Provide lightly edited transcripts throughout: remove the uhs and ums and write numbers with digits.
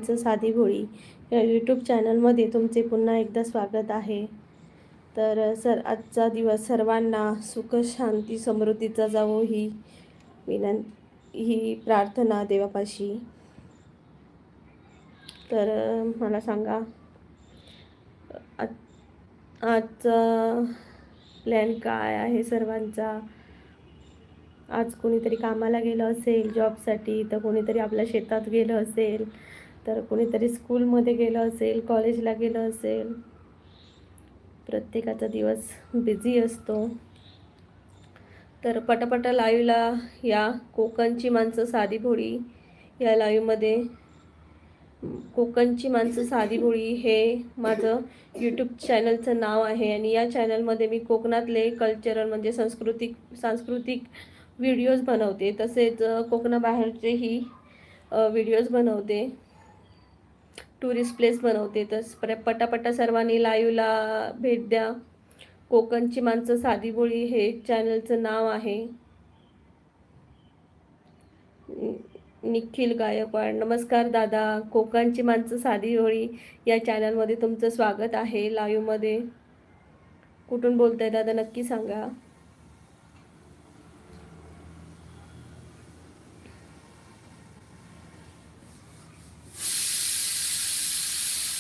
साधी भोळी या यूट्यूब चॅनलमध्ये तुमचे पुन्हा एकदा स्वागत आहे. तर आजचा दिवस सर्वांना सुख शांती समृद्धीचा जावो ही प्रार्थना देवापाशी. तर मला सांगा आज आजचा प्लॅन काय आहे सर्वांचा. आज कोणीतरी कामाला गेलं असेल जॉबसाठी, तर कोणीतरी आपल्या शेतात गेलं असेल, तर कोणीतरी स्कूलमध्ये गेलं असेल, कॉलेजला गेलं असेल. प्रत्येकाचा दिवस बिझी असतो. तर पटापट लाईव्हला या कोकणची माणसं साधी भोळी या लाईव्हमध्ये. कोकणची माणसं साधी भोळी हे माझं यूट्यूब चॅनलचं नाव आहे आणि या चॅनलमध्ये मी कोकणातले कल्चरल म्हणजे सांस्कृतिक व्हिडिओज बनवते. तसेच कोकणाबाहेरचेही व्हिडिओज बनवते, टुरिस्ट प्लेस बनवते. तर पटापटा सर्वांनी लाईव्हला भेट द्या. कोकणची माणसं साधी भोळी हे चॅनलचं नाव आहे. निखिल गायकवाड, नमस्कार दादा. कोकणची माणसं साधी भोळी या चॅनलमध्ये तुमचं स्वागत आहे लाईव्हमध्ये. कुठून बोलताय दादा नक्की सांगा.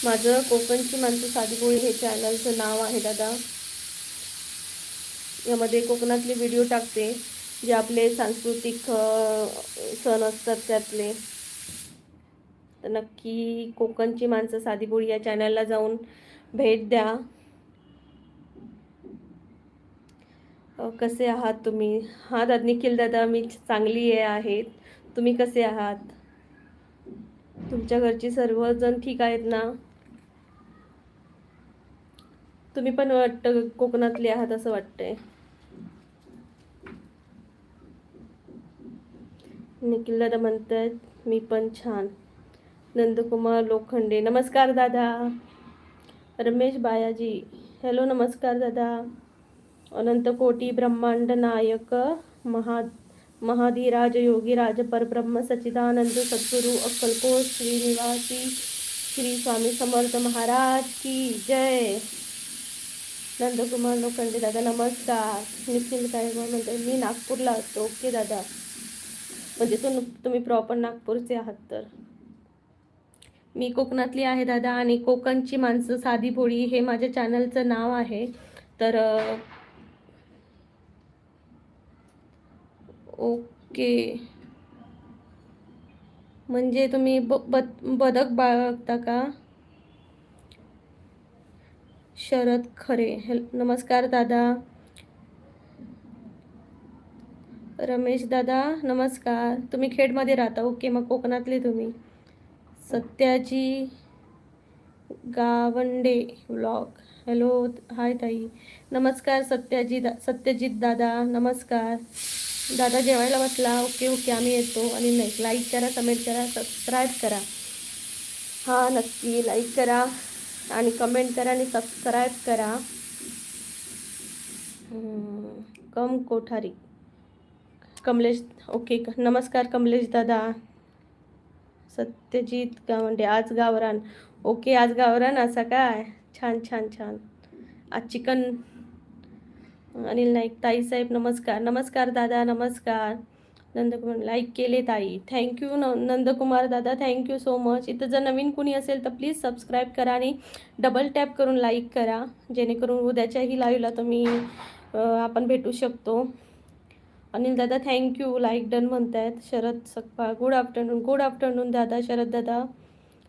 माझं कोकणची माणसं साधी भोळी हे चॅनलचं नाव आहे दादा. यामध्ये कोकणातले व्हिडिओ टाकते, जे आपले सांस्कृतिक सण असतात त्यातले. तर नक्की कोकणची माणसं साधी भोळी या चॅनलला जाऊन भेट द्या. कसे आहात तुम्ही? हा दादा निखिल दादा, मी चांगली आहे. तुम्ही कसे आहात? तुमच्या घरची सर्वजण ठीक आहेत ना? तुम्ही पण वाटतं कोकणातले आहात असं वाटतंय. निखिल दादा म्हणतात मी पण छान. नंदकुमार लोखंडे, नमस्कार दादा. रमेश बायाजी, हॅलो नमस्कार दादा. अनंत कोटी ब्रह्मांड नायक महाधिराज योगीराज परब्रह्म सच्चिदानंद सद्गुरु अक्कलकोट श्रीनिवासी श्री स्वामी समर्थ महाराज की जय. नंदकुमार लोखंडे दादा नमस्कार. निखिल गायकवाड म्हणते मी नागपूरला असतो. ओके दादा, म्हणजे तुम्ही प्रॉपर नागपूरचे आहात. तर मी कोकणातली आहे दादा आणि कोकणची माणसं साधी भोळी हे माझ्या चॅनलचं नाव आहे. तर ओके, म्हणजे तुम्ही बदक बाळगता का? शरद खरे, नमस्कार दादा. रमेश दादा नमस्कार. तुम्ही खेडमध्ये राहता. ओके, मग कोकणातले तुम्ही. सत्याजी गावंडे व्लॉग, हॅलो हाय ताई. नमस्कार सत्यजित दादा नमस्कार. दादा जेवायला बसला. ओके ओके, आम्ही येतो. आणि नाही, लाईक करा, कमेंट करा, सबस्क्राईब करा. हां नक्की लाईक करा आणि कमेंट करा आणि सबस्क्राईब करा. कम कोठारी कमलेश, ओके नमस्कार कमलेश दादा. सत्यजित गावंडे, आज गावरान. ओके, आज गावरान असा काय? छान छान छान. आज चिकन. अनिल नाईक, ताईसाहेब नमस्कार. नमस्कार दादा नमस्कार. नंदकुमार, लाईक केले ताई, थँक्यू नंदकुमार दादा, थँक्यू सो मच. इथं जर नवीन कुणी असेल तर प्लीज सबस्क्राईब करा आणि डबल टॅप करून लाईक करा, जेणेकरून उद्याच्याही लाईव्हला तुम्ही आपण भेटू शकतो. अनिल दादा थँक्यू, लाईक डन म्हणतायत. शरद सकपाळ, गुड आफ्टरनून दादा. शरद दादा,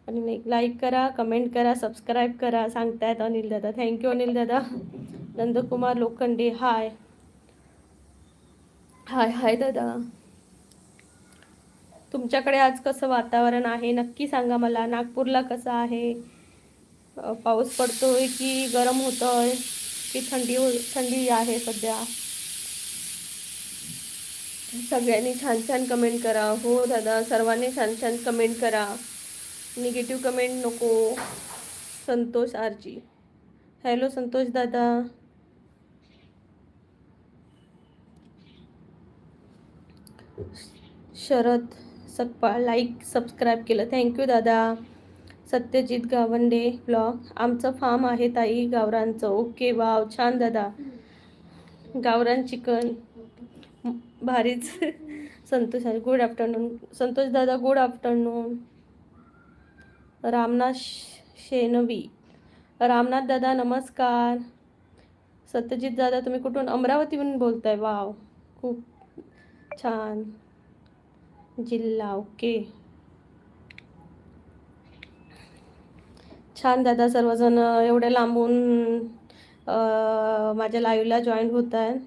आणि लाईक करा, कमेंट करा, सबस्क्राईब करा सांगतायत अनिल दादा. थँक्यू अनिल दादा. नंदकुमार लोखंडे, हाय हाय हाय दादा. तुमच्याकडे आज कसं वातावरण आहे नक्की सांगा मला. नागपूरला कसं आहे? पाऊस पडतोय की गरम होतोय की थंडी आहे सध्या? सगळ्यांनी छान छान कमेंट करा. हो दादा, सर्वांनी छान छान कमेंट करा. निगेटिव्ह कमेंट नको. संतोष आरजी, हॅलो संतोष दादा. शरद सकपाळ, लाईक सबस्क्राईब केलं, थँक्यू दादा. सत्यजित गावंडे ब्लॉग, आमचं फार्म आहे ताई गावरांचं. ओके, वाव, छान दादा. गावरान चिकन भारीच. Santosh good afternoon. संतोष दादा गुड आफ्टरनून. रामनाथ शेनवी, रामनाथ दादा नमस्कार. सत्यजित दादा तुम्ही कुठून? अमरावतीहून बोलताय. वाव, खूप छान. जिल्हा ओके, छान दादा. सर्वजण एवढ्या लांबून माझ्या लाईव्हला जॉईन होत आहेत.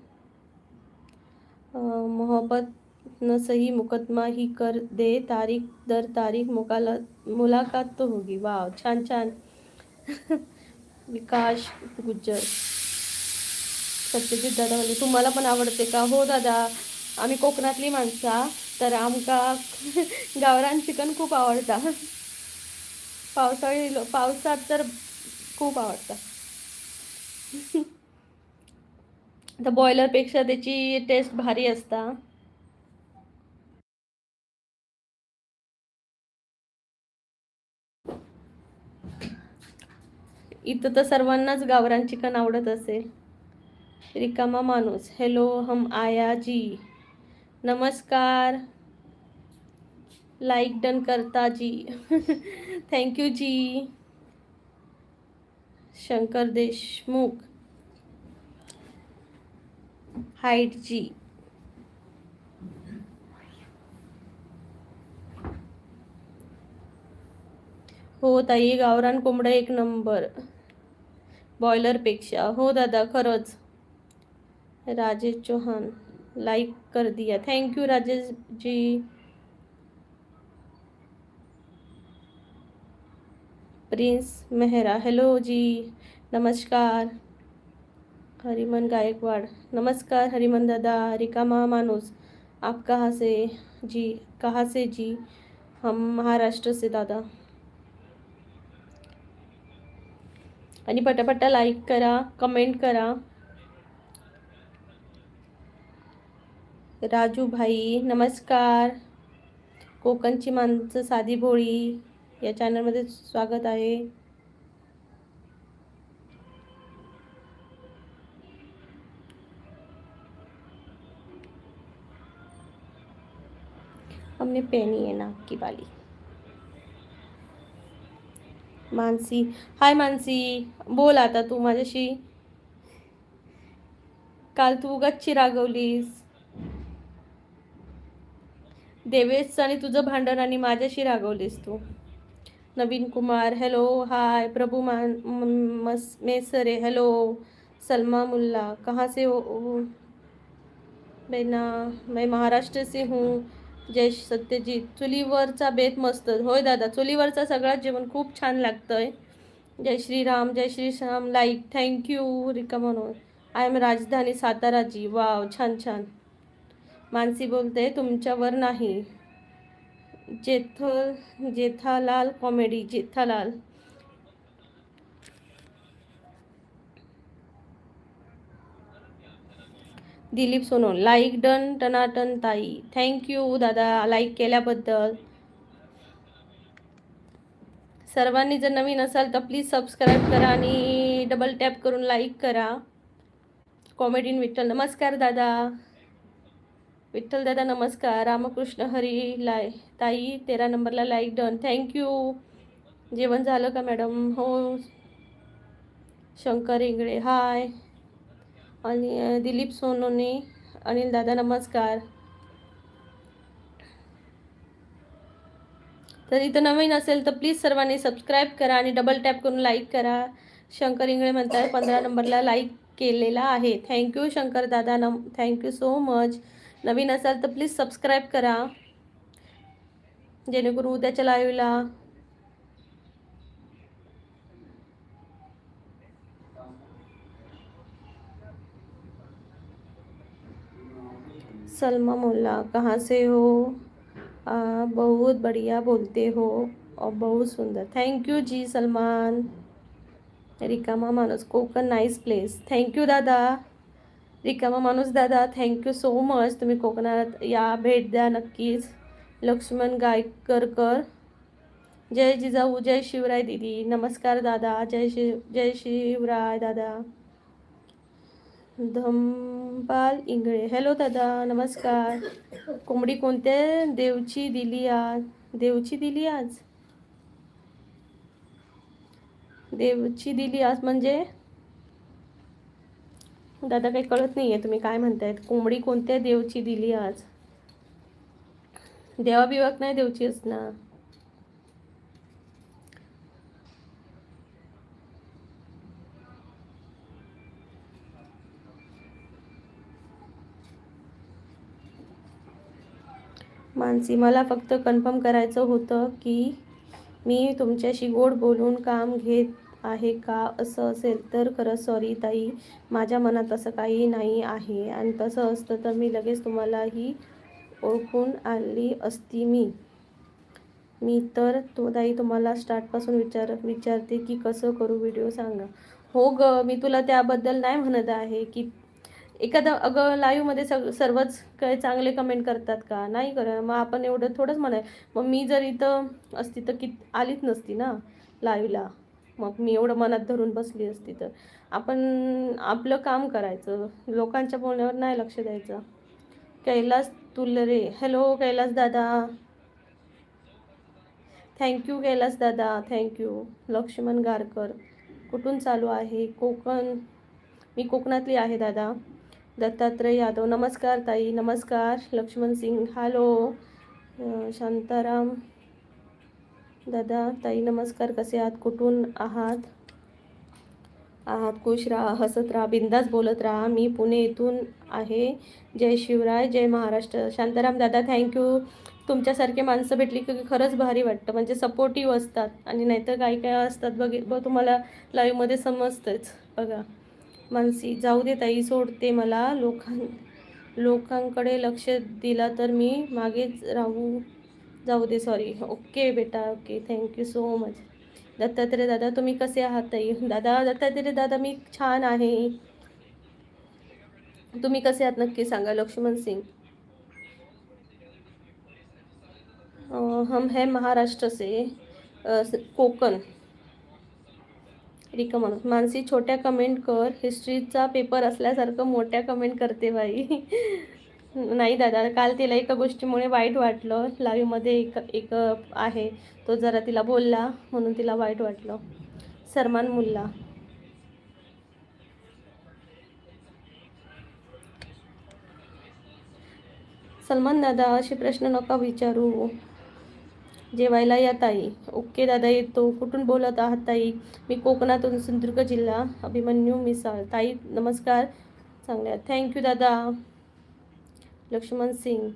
मोहब्बत न सही मुकदमा ही कर दे, तारीख दर तारीख मुलाकात तो होगी. वाव, छान छान. विकास गुज्जर, सत्यजित दादा म्हणजे तुम्हाला पण आवडते का? हो दादा, आम्ही कोकणातली माणसा, तर आमका गावरान चिकन खूप आवडतं. पावसात तर खूप आवडतं. तर बॉयलरपेक्षा त्याची टेस्ट भारी असता. इथं तर सर्वांनाच गावरान चिकन आवडत असेल. रिकामा माणूस, हॅलो हम आया जी, नमस्कार. लाईक डन करता जी. थँक्यू जी. शंकर देशमुख, हाईट जी. हो ताई, गावरान कोंबडा एक नंबर बॉयलरपेक्षा. हो दादा, खरंच. राजेश चौहान, लाइक कर दिया. Thank you Rajesh ji. Prince Mehra, hello जी, नमस्कार. हरिमन गायकवाड़, नमस्कार हरिमन दादा. रिकामा मानूस, आप कहाँ से जी? कहाँ से जी? हम महाराष्ट्र से दादा. आणि पटापटा लाईक करा, कमेंट करा. राजू भाई नमस्कार. कोकणची माणसं साधी भोळी या चॅनलमध्ये स्वागत आहे. हमने पहनी है नाक की बाली. मानसी, हाय मानसी, बोल आता तू माझ्याशी. काल तू गच्ची रागवलीस. देवेश आणि तुझं भांडण आणि माझ्याशी रागवलीस तू. नवीन कुमार, हॅलो हाय. प्रभू मेसरे, हॅलो. सलमा मुल्ला, कहाँ से हो बेना? मैं महाराष्ट्र से हूँ. जय सत्यजित, चुलीवरचा बेत मस्त. होय दादा, चुलीवरचा सगळं जेवण खूप छान लागतंय. जय श्रीराम, जय श्रीराम. Like, thank you. रिकामनो, I am Rajdhani Satara G. Wow, छान छान. मानसी बोलते तुमच्यावर नाही. Jethalal comedy, Jethalal. Dilip Sonone, like done टनाटन ताई. थँक्यू दादा लाईक केल्याबद्दल. सर्वांनी जर नवीन असाल तर प्लीज सबस्क्राईब करा आणि डबल टॅप करून लाईक करा. कॉमेडीन विठ्ठल, नमस्कार दादा. विठ्ठल दादा नमस्कार. रामकृष्ण हरी लाय ताई 13 नंबरला लाईक डन. थँक्यू. जेवण झालं का मॅडम? हो. शंकर इंगळे हाय. आणि दिलीप सोनोने, अनिल दादा नमस्कार. तर इथं नवीन असेल तर प्लीज सर्वांनी सबस्क्राईब करा आणि डबल टॅप करून लाईक करा. शंकर इंगळे म्हणतात 15 नंबरला लाईक केलेला आहे. थँक्यू शंकर दादा, थँक्यू सो मच. नवीन असाल तर प्लीज सबस्क्राईब करा जेणेकरून उद्याच्या लाईव्हला. सलमा मोल्ला, कहाँ से हो? बहुत बढ़िया बोलते हो और बहुत सुंदर. थँक्यू जी सलमान. रिकामा माणूस, कोकण नाईस प्लेस. थँक्यू दादा. रिकामा माणूस दादा, थँक्यू सो मच. तुम्ही कोकणात या, भेट द्या नक्कीच. लक्ष्मण गायकरकर, जय जिजाऊ, जय शिवराय दीदी, नमस्कार दादा, जय शिवराय दादा. धमपाल इंगळे, हॅलो दादा, नमस्कार. कोंबडी कोणत्या देवची दिली आज? देवची दिली आज? देवची दिली आज म्हणजे दादा काही कळत नाहीये तुम्ही काय म्हणतायत. कोंबडी कोणत्या देवची दिली आज? देवाबिवाक नाही देवची असणार. मानसी, मला फक्त कन्फर्म करायचं होतं की मी तुमच्याशी गोड बोलून काम घेत आहे का? असं असेल तर खरंच सॉरी ताई, माझ्या मनात असं काही नाही आहे. आणि तसं असतं तर मी लगेच तुम्हालाही ओळखून आली असती. मी तर ताई तुम्हाला स्टार्टपासून विचारते की कसं करू व्हिडिओ सांगा. हो ग, मी तुला त्याबद्दल नाही म्हणत आहे की एखादं अगं लाईव्हमध्ये सर्वच काय चांगले कमेंट करतात का? नाही करा. मग आपण एवढं थोडंच म्हणाय. मग मी जर इथं असती तर आलीच नसती ना लाईव्हला. मग मी एवढं मनात धरून बसली असती तर. आपण आपलं काम करायचं, लोकांच्या बोलण्यावर नाही लक्ष द्यायचं. कैलास तुलरे, हॅलो कैलास दादा, थँक्यू कैलास दादा, थँक्यू. लक्ष्मण गारकर, कुठून चालू आहे? मी कोकणातली आहे दादा. दत्तात्रय यादव, नमस्कार ताई, नमस्कार. लक्ष्मण सिंग, हॅलो. शांताराम दादा, ताई नमस्कार, कसे आहात? कुठून आहात? खुश राहा, हसत राहा, बिंदास बोलत राहा. मी पुणे इथून आहे. जय शिवराय, जय महाराष्ट्र. शांताराम दादा, थँक्यू. तुमच्यासारखे माणसं भेटली की खरंच भारी वाटतं. म्हणजे सपोर्टिव्ह असतात. आणि नाहीतर काही काय असतात तुम्हाला लाईव्हमध्ये समजतंच बघा. मानसी, जाऊ दे ताई, सोडते मला. लोकांकडे लक्ष दिला तर मी मागेच जाऊ दे, सॉरी. ओके बेटा, okay, thank you so much. Dattatray दादा, तुम्ही कसे आहात ताई? दत्तात्रय दादा, मी छान आहे. तुम्ही कसे आहात नक्की सांगा. लक्ष्मण सिंग, हम है महाराष्ट्र से, कोकण. रिकमन मानसी, छोट्या कमेंट कर. हिस्ट्रीचा पेपर असल्यासारखं मोठ्या कमेंट करते बाई. नाही दादा, काल तिला एका गोष्टीमुळे वाईट वाटलं. लाईव्हमध्ये एक आहे तो जरा तिला बोलला म्हणून तिला वाईट वाटलं. सरमान मुल्ला, सलमान दादा, असे प्रश्न नका विचारू. जेवायला या ताई. ओके दादा, येतो. कुठून बोलत आहात ताई? मी कोकणातून, सिंधुदुर्ग जिल्हा, अभिमन्यू मिसाळ. ताई नमस्कार, चांगल्या, थँक्यू दादा. लक्ष्मण सिंग,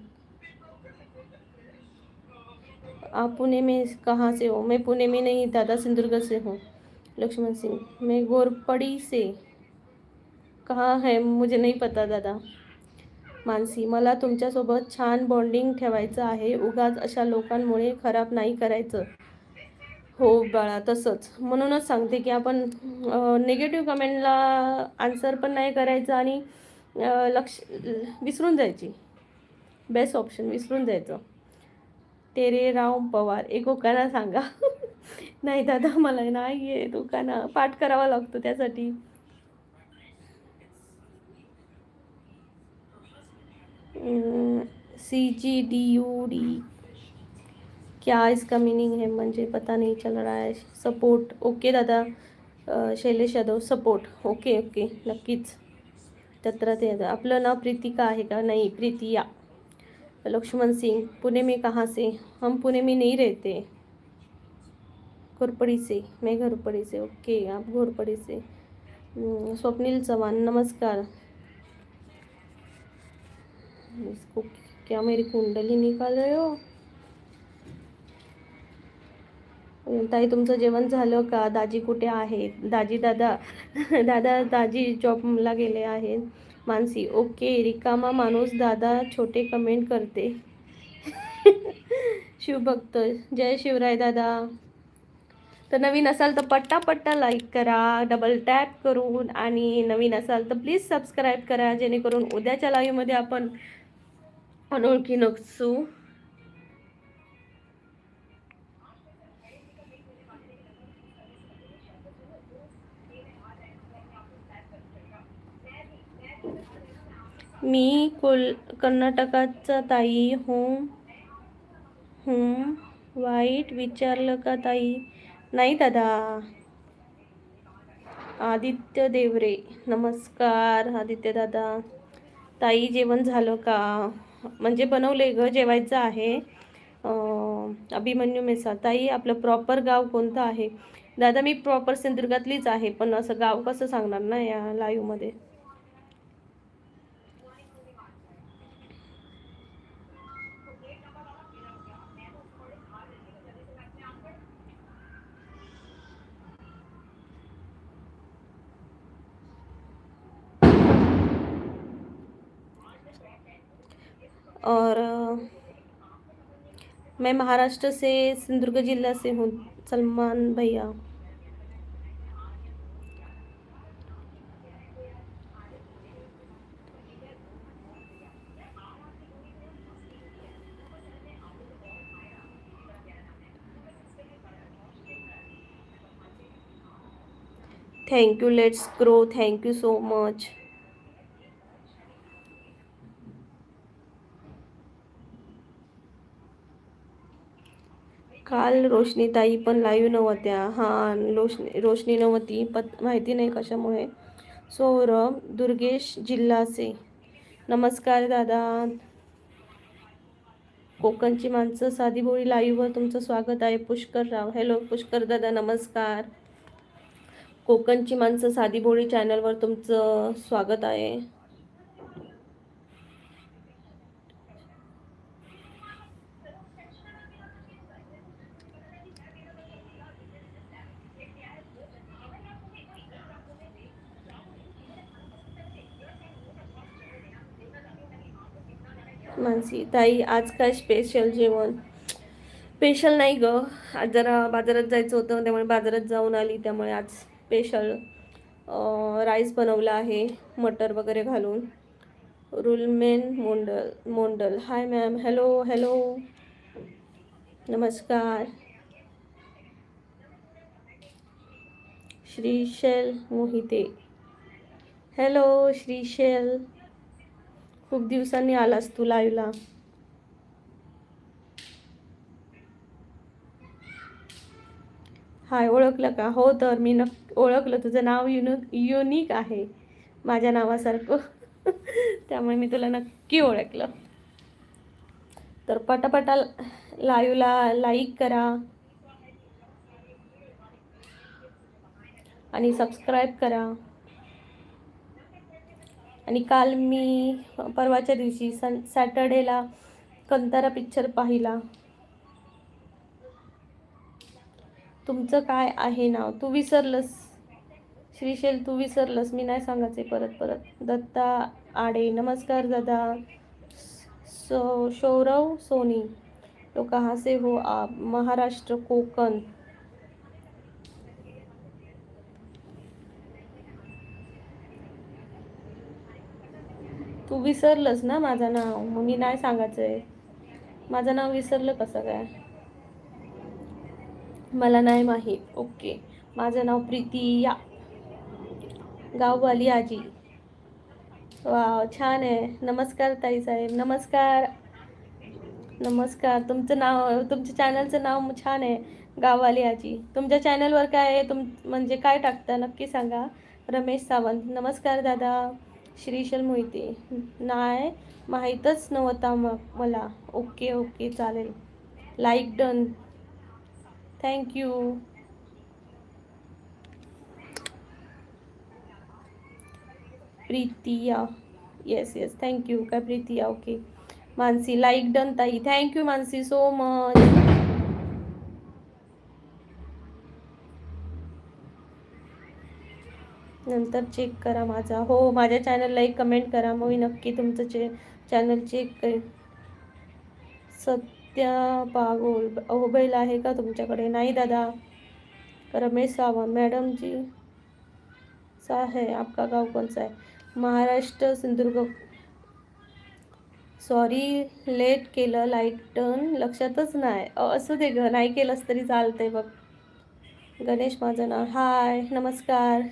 आप पुणे में कहाँ से हो? मैं पुणे में नहीं दादा, सिंधुदुर्ग से हूँ. लक्ष्मण सिंग, मैं घोरपड़ी से. कहाँ है मुझे नहीं पता दादा. मानसी, मला तुमच्यासोबत छान बॉन्डिंग ठेवायचं आहे. उगाच अशा लोकांमुळे खराब नाही करायचं. हो बाळा, तसंच म्हणूनच सांगते की आपण निगेटिव्ह कमेंटला आन्सर पण नाही करायचं आणि विसरून जायची. बेस्ट ऑप्शन विसरून जायचं. तेरे राव पवार, एक उखाणा सांगा. नाही दादा, मला नाही आहे उखाणा, पाठ करावा लागतो त्यासाठी. CGDUD क्या इसका मीनिंग है? म्हणजे पता नहीं चल रहा है. सपोर्ट, ओके दादा. Shailesh Yadav, support. Okay okay, नक्कीच. तत्र ते आपलं नाव प्रीतिका आहे का? नाही, प्रीतिया. लक्ष्मण सिंग, पुणे में कहाँ से? हम पुणे में नहीं रहते, घोरपड़ी से. मैं घोरपड़ी से. ओके, आप घोरपड़ी से. स्वप्नील चव्हाण, नमस्कार. इसको क्या मेरी कुंडली निकाल रहे हो? ताई, तुमचं जेवण झालं का? दाजी कुठे आहेत? दादा दाजी जॉबला गेले आहेत. मानसी, ओके. रिकामा माणूस दादा छोटे कमेंट करते. शिवभक्त, जय शिवराय दादा. तर नवीन असाल तर पट्टा लाईक करा, डबल टॅप करून. आणि नवीन असाल तर प्लीज सबस्क्राईब करा, जेणेकरून उद्याच्या लाईव्हमध्ये आपण अनोळखी नसू. मी कर्नाटकाचा ताई वाईट विचारलं का ताई? नाही दादा. आदित्य देवरे, नमस्कार आदित्य दादा. ताई जेवण झालं का? म्हणजे बनवले ग, जेवायचं आहे. अभिमन्यू मेसा, ताई आपलं प्रॉपर गाव कोणतं आहे? दादा मी प्रॉपर सिंधुदुर्गातलीच आहे, पण असं गाव कसं सांगणार ना या लाईव्हमध्ये. और मैं महाराष्ट्र से सिंधुदुर्ग जिला से हूँ सलमान भैया. Thank you, let's grow, thank you so much. काल रोशनीताई पण लाईव्ह नव्हत्या. हां, रोशनी नव्हती, माहिती नाही कशामुळे. सौरभ दुर्गेश जिल्हा से, नमस्कार दादा. कोकणची माणसं साधी बोळी लाईव्हवर तुमचं स्वागत आहे. पुष्कर राव, हॅलो पुष्कर दादा नमस्कार. कोकणची माणसं साधी बोळी चॅनलवर तुमचं स्वागत आहे. मानसी ताई आज काय स्पेशल जेवण? स्पेशल नाही ग, आज जरा बाजारात जायचं होतं, त्यामुळे बाजारात जाऊन आली, त्यामुळे आज स्पेशल राईस बनवला आहे मटर वगैरे घालून. रुलमेन मोंडल, हाय मॅम, हॅलो हॅलो नमस्कार. श्रीशैल मोहिते, हॅलो श्रीशैल, खूप दिवसांनी आलास तू लाईव्हला. हाय, ओळखलं का? हो, तर मी ओळखलं, तुझं नाव युनिक आहे माझ्या नावासारखं. त्यामुळे मी तुला नक्की ओळखलं. तर पटापटा लाईव्हला लाईक करा आणि सबस्क्राईब करा. आणि काल मी परवाच्या दिवशी सॅटर्डेला कंतारा पिक्चर पाहिला. तुमचं काय आहे नाव? तू विसरलंस श्रीशैल, तू विसरलंस, मी नाही सांगायचे परत परत. दत्ता आडे, नमस्कार दादा. सौरव सोनी, तो कहाँ से हो आप? महाराष्ट्र, कोकण. तू विसरलंस ना माझं नाव, मग मी नाही सांगायचंय. माझं नाव विसरलं कसं काय? मला नाही माहीत. ओके, माझं नाव प्रीतिया, गाववाली आजी. वा, छान आहे. नमस्कार ताई साहेब, नमस्कार नमस्कार. तुमचं नाव, तुमच्या चॅनलचं नाव छान आहे, गाववाली आजी. तुमच्या चॅनलवर काय आहे, म्हणजे काय टाकता नक्की सांगा. रमेश सावंत, नमस्कार दादा. श्रीशैल मोहिते, नाही माहीतच नव्हता मला. ओके ओके, चालेल. Like done, thank you. प्रीतिया, येस येस, थँक्यू. काय प्रीतिया, ओके. मानसी, लाईक डन ताई, थँक्यू मानसी सो मच. नंतर चेक करा माझा. हो, माझ्या चॅनलला एक कमेंट करा, मग मी नक्की तुमचं चॅनल चेक करेन. सत्या पागोल, मोबाईल आहे का तुमच्याकडे? नाही दादा. रमेश सावंत, मॅडम जी सा है, आपका गाव कौन सा है? महाराष्ट्र, सिंधुदुर्ग. सॉरी लेट केलं, लाईक टर्न लक्षातच नाही. असू दे ग, नाही केलंस तरी चालतंय बघ. गणेश माझं नाव, हाय नमस्कार.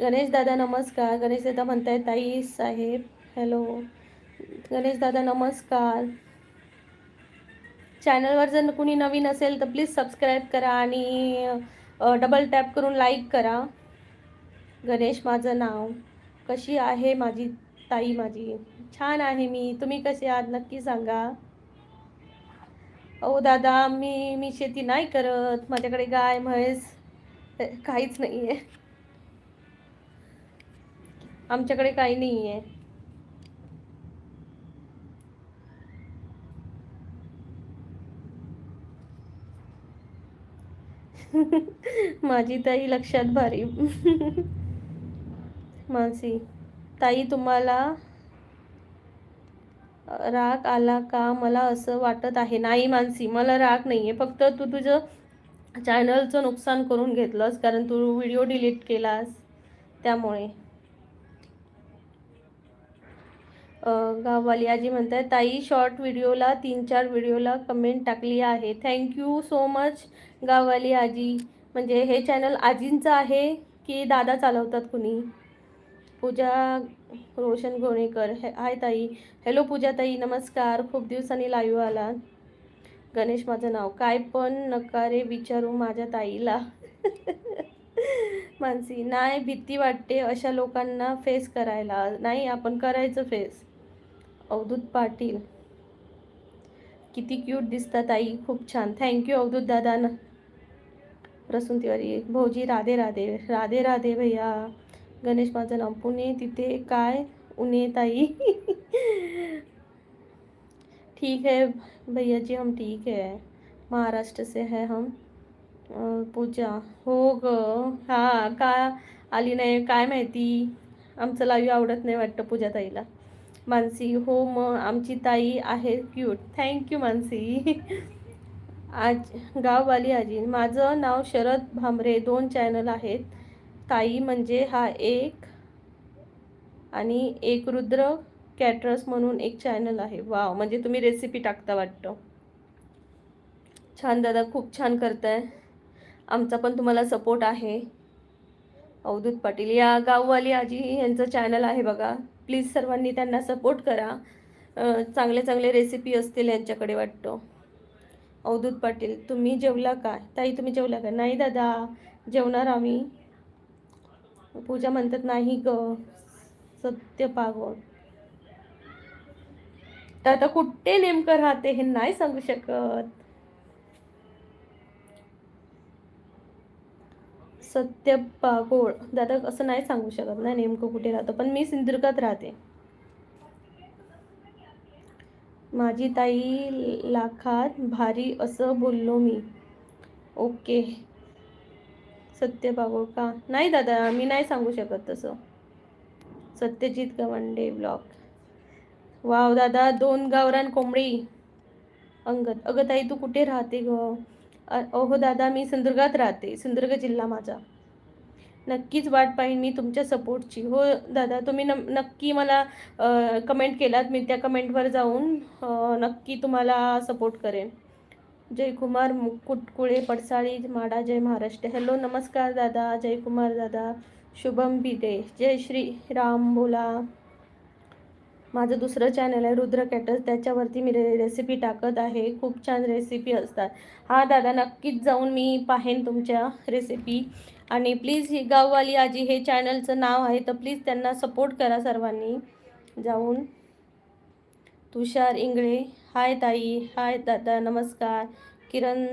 गणेश दादा नमस्कार. गणेश दादा म्हणताय ताई साहेब हॅलो गणेश दादा नमस्कार. चॅनलवर जर कुणी नवीन असेल तर प्लीज सबस्क्राईब करा आणि डबल टॅप करून लाईक करा. गणेश माझं नाव. कशी आहे माझी ताई? माझी छान आहे मी. तुम्ही कसे आहात नक्की सांगा. अहो दादा मी शेती नाही करत. माझ्याकडे गाय म्हैस काहीच नाही आहे. आमच्याकडे काही नाही आहे. माझी ताई लक्षात भारी. मानसी ताई तुम्हाला राग आला का? मला असं वाटत आहे. नाही मानसी मला राग नाही आहे. फक्त तू तुझं चॅनलचं नुकसान करून घेतलंस कारण तू व्हिडिओ डिलीट केलास त्यामुळे. गाववाली आजी म्हणताय ताई शॉर्ट व्हिडिओला 3-4 व्हिडिओला कमेंट टाकली आहे. थँक्यू सो मच गाववाली आजी. म्हणजे हे चॅनल आजींचं आहे की दादा चालवतात कुणी? पूजा रोशन गोणेकर हाय ताई. हॅलो पूजा ताई नमस्कार. खूप दिवसांनी लाईव्ह आला. गणेश माझं नाव. काय पण नका रे विचारू माझ्या ताईला. मानसी नाही भीती वाटते अशा लोकांना फेस करायला. नाही आपण करायचं फेस. अवधूत पाटील किती क्यूट दिसतात ताई. खूप छान. थँक्यू अवधूत दादा. प्रसून तिवारी भाऊजी राधे राधे. राधे राधे भैया. गणेश माझं नाव. पुणे तिथे काय उन्हे ताई? ठीक है भैया जी हम ठीक है. महाराष्ट्र से है हम. पूजा हो ग. हां का आली नाही काय माहिती. आमचं लाईव्ह आवडत नाही वाटतं पूजा ताईला. मानसी हो मग आमची ताई आहे क्यूट. थँक्यू मानसी. आज गाववाली आजी माझं नाव शरद भामरे. 2 चॅनल आहेत. ताई म्हणजे हा एक आणि एक रुद्र कॅटरर्स म्हणून एक चॅनल आहे. वाव म्हणजे तुम्ही रेसिपी टाकता वाटतं. छान दादा खूप छान करताय. आमचा पण तुम्हाला सपोर्ट आहे. अवधूत पाटील या गाववाली आजी यांचं चॅनल आहे बघा. प्लीज सर्वांनी त्यांना सपोर्ट करा. चांगले चांगले रेसिपी असतील यांच्याकडे वाटतं. अवधूत पाटील तुम्ही जेवला काय? ताई तुम्ही जेवला का? नाही दादा जेवणार आम्ही. पूजा म्हणतात नाही ग सत्य पागोड. तर आता कुठे नेमकं राहते हे नाही सांगू शकत. सत्य पागोळ दादा असं नाही सांगू शकत ना नेमकं कुठे राहतं. पण मी सिंधुदुर्गात राहते. माझी ताई लाखात भारी असं बोललो मी. ओके. सत्य पागोळ का? नाही दादा मी नाही सांगू शकत तसं. सत्यजित गवंडे ब्लॉग. वाव दादा 2 गावरान कोंबडी. अंगद अगं ताई तू कुठे राहते ग? अहो दादा मी सिंधुदुर्गात राहते. सिंधुदुर्ग जिल्हा माझा. नक्कीच वाट पाहीन मी तुमच्या सपोर्टची. हो दादा तुम्ही नक्की मला कमेंट केलात. मी त्या कमेंटवर जाऊन नक्की तुम्हाला सपोर्ट करेन. जयकुमार मुकुटकुळे पडसाळी माडा. जय महाराष्ट्र. हॅलो नमस्कार दादा. जयकुमार दादा. शुभम भिदे. जय श्री राम बोला. माझं दुसरं चॅनल आहे रुद्र कॅटर्स. त्याच्यावरती मी रेसिपी टाकत आहे. खूप छान रेसिपी असतात. हां दादा नक्कीच जाऊन मी पाहेन तुमच्या रेसिपी. आणि प्लीज ही गाववाली आजी हे चॅनलचं नाव आहे तर प्लीज त्यांना सपोर्ट करा सर्वांनी जाऊन. तुषार इंगळे हाय ताई. हाय दादा नमस्कार. किरण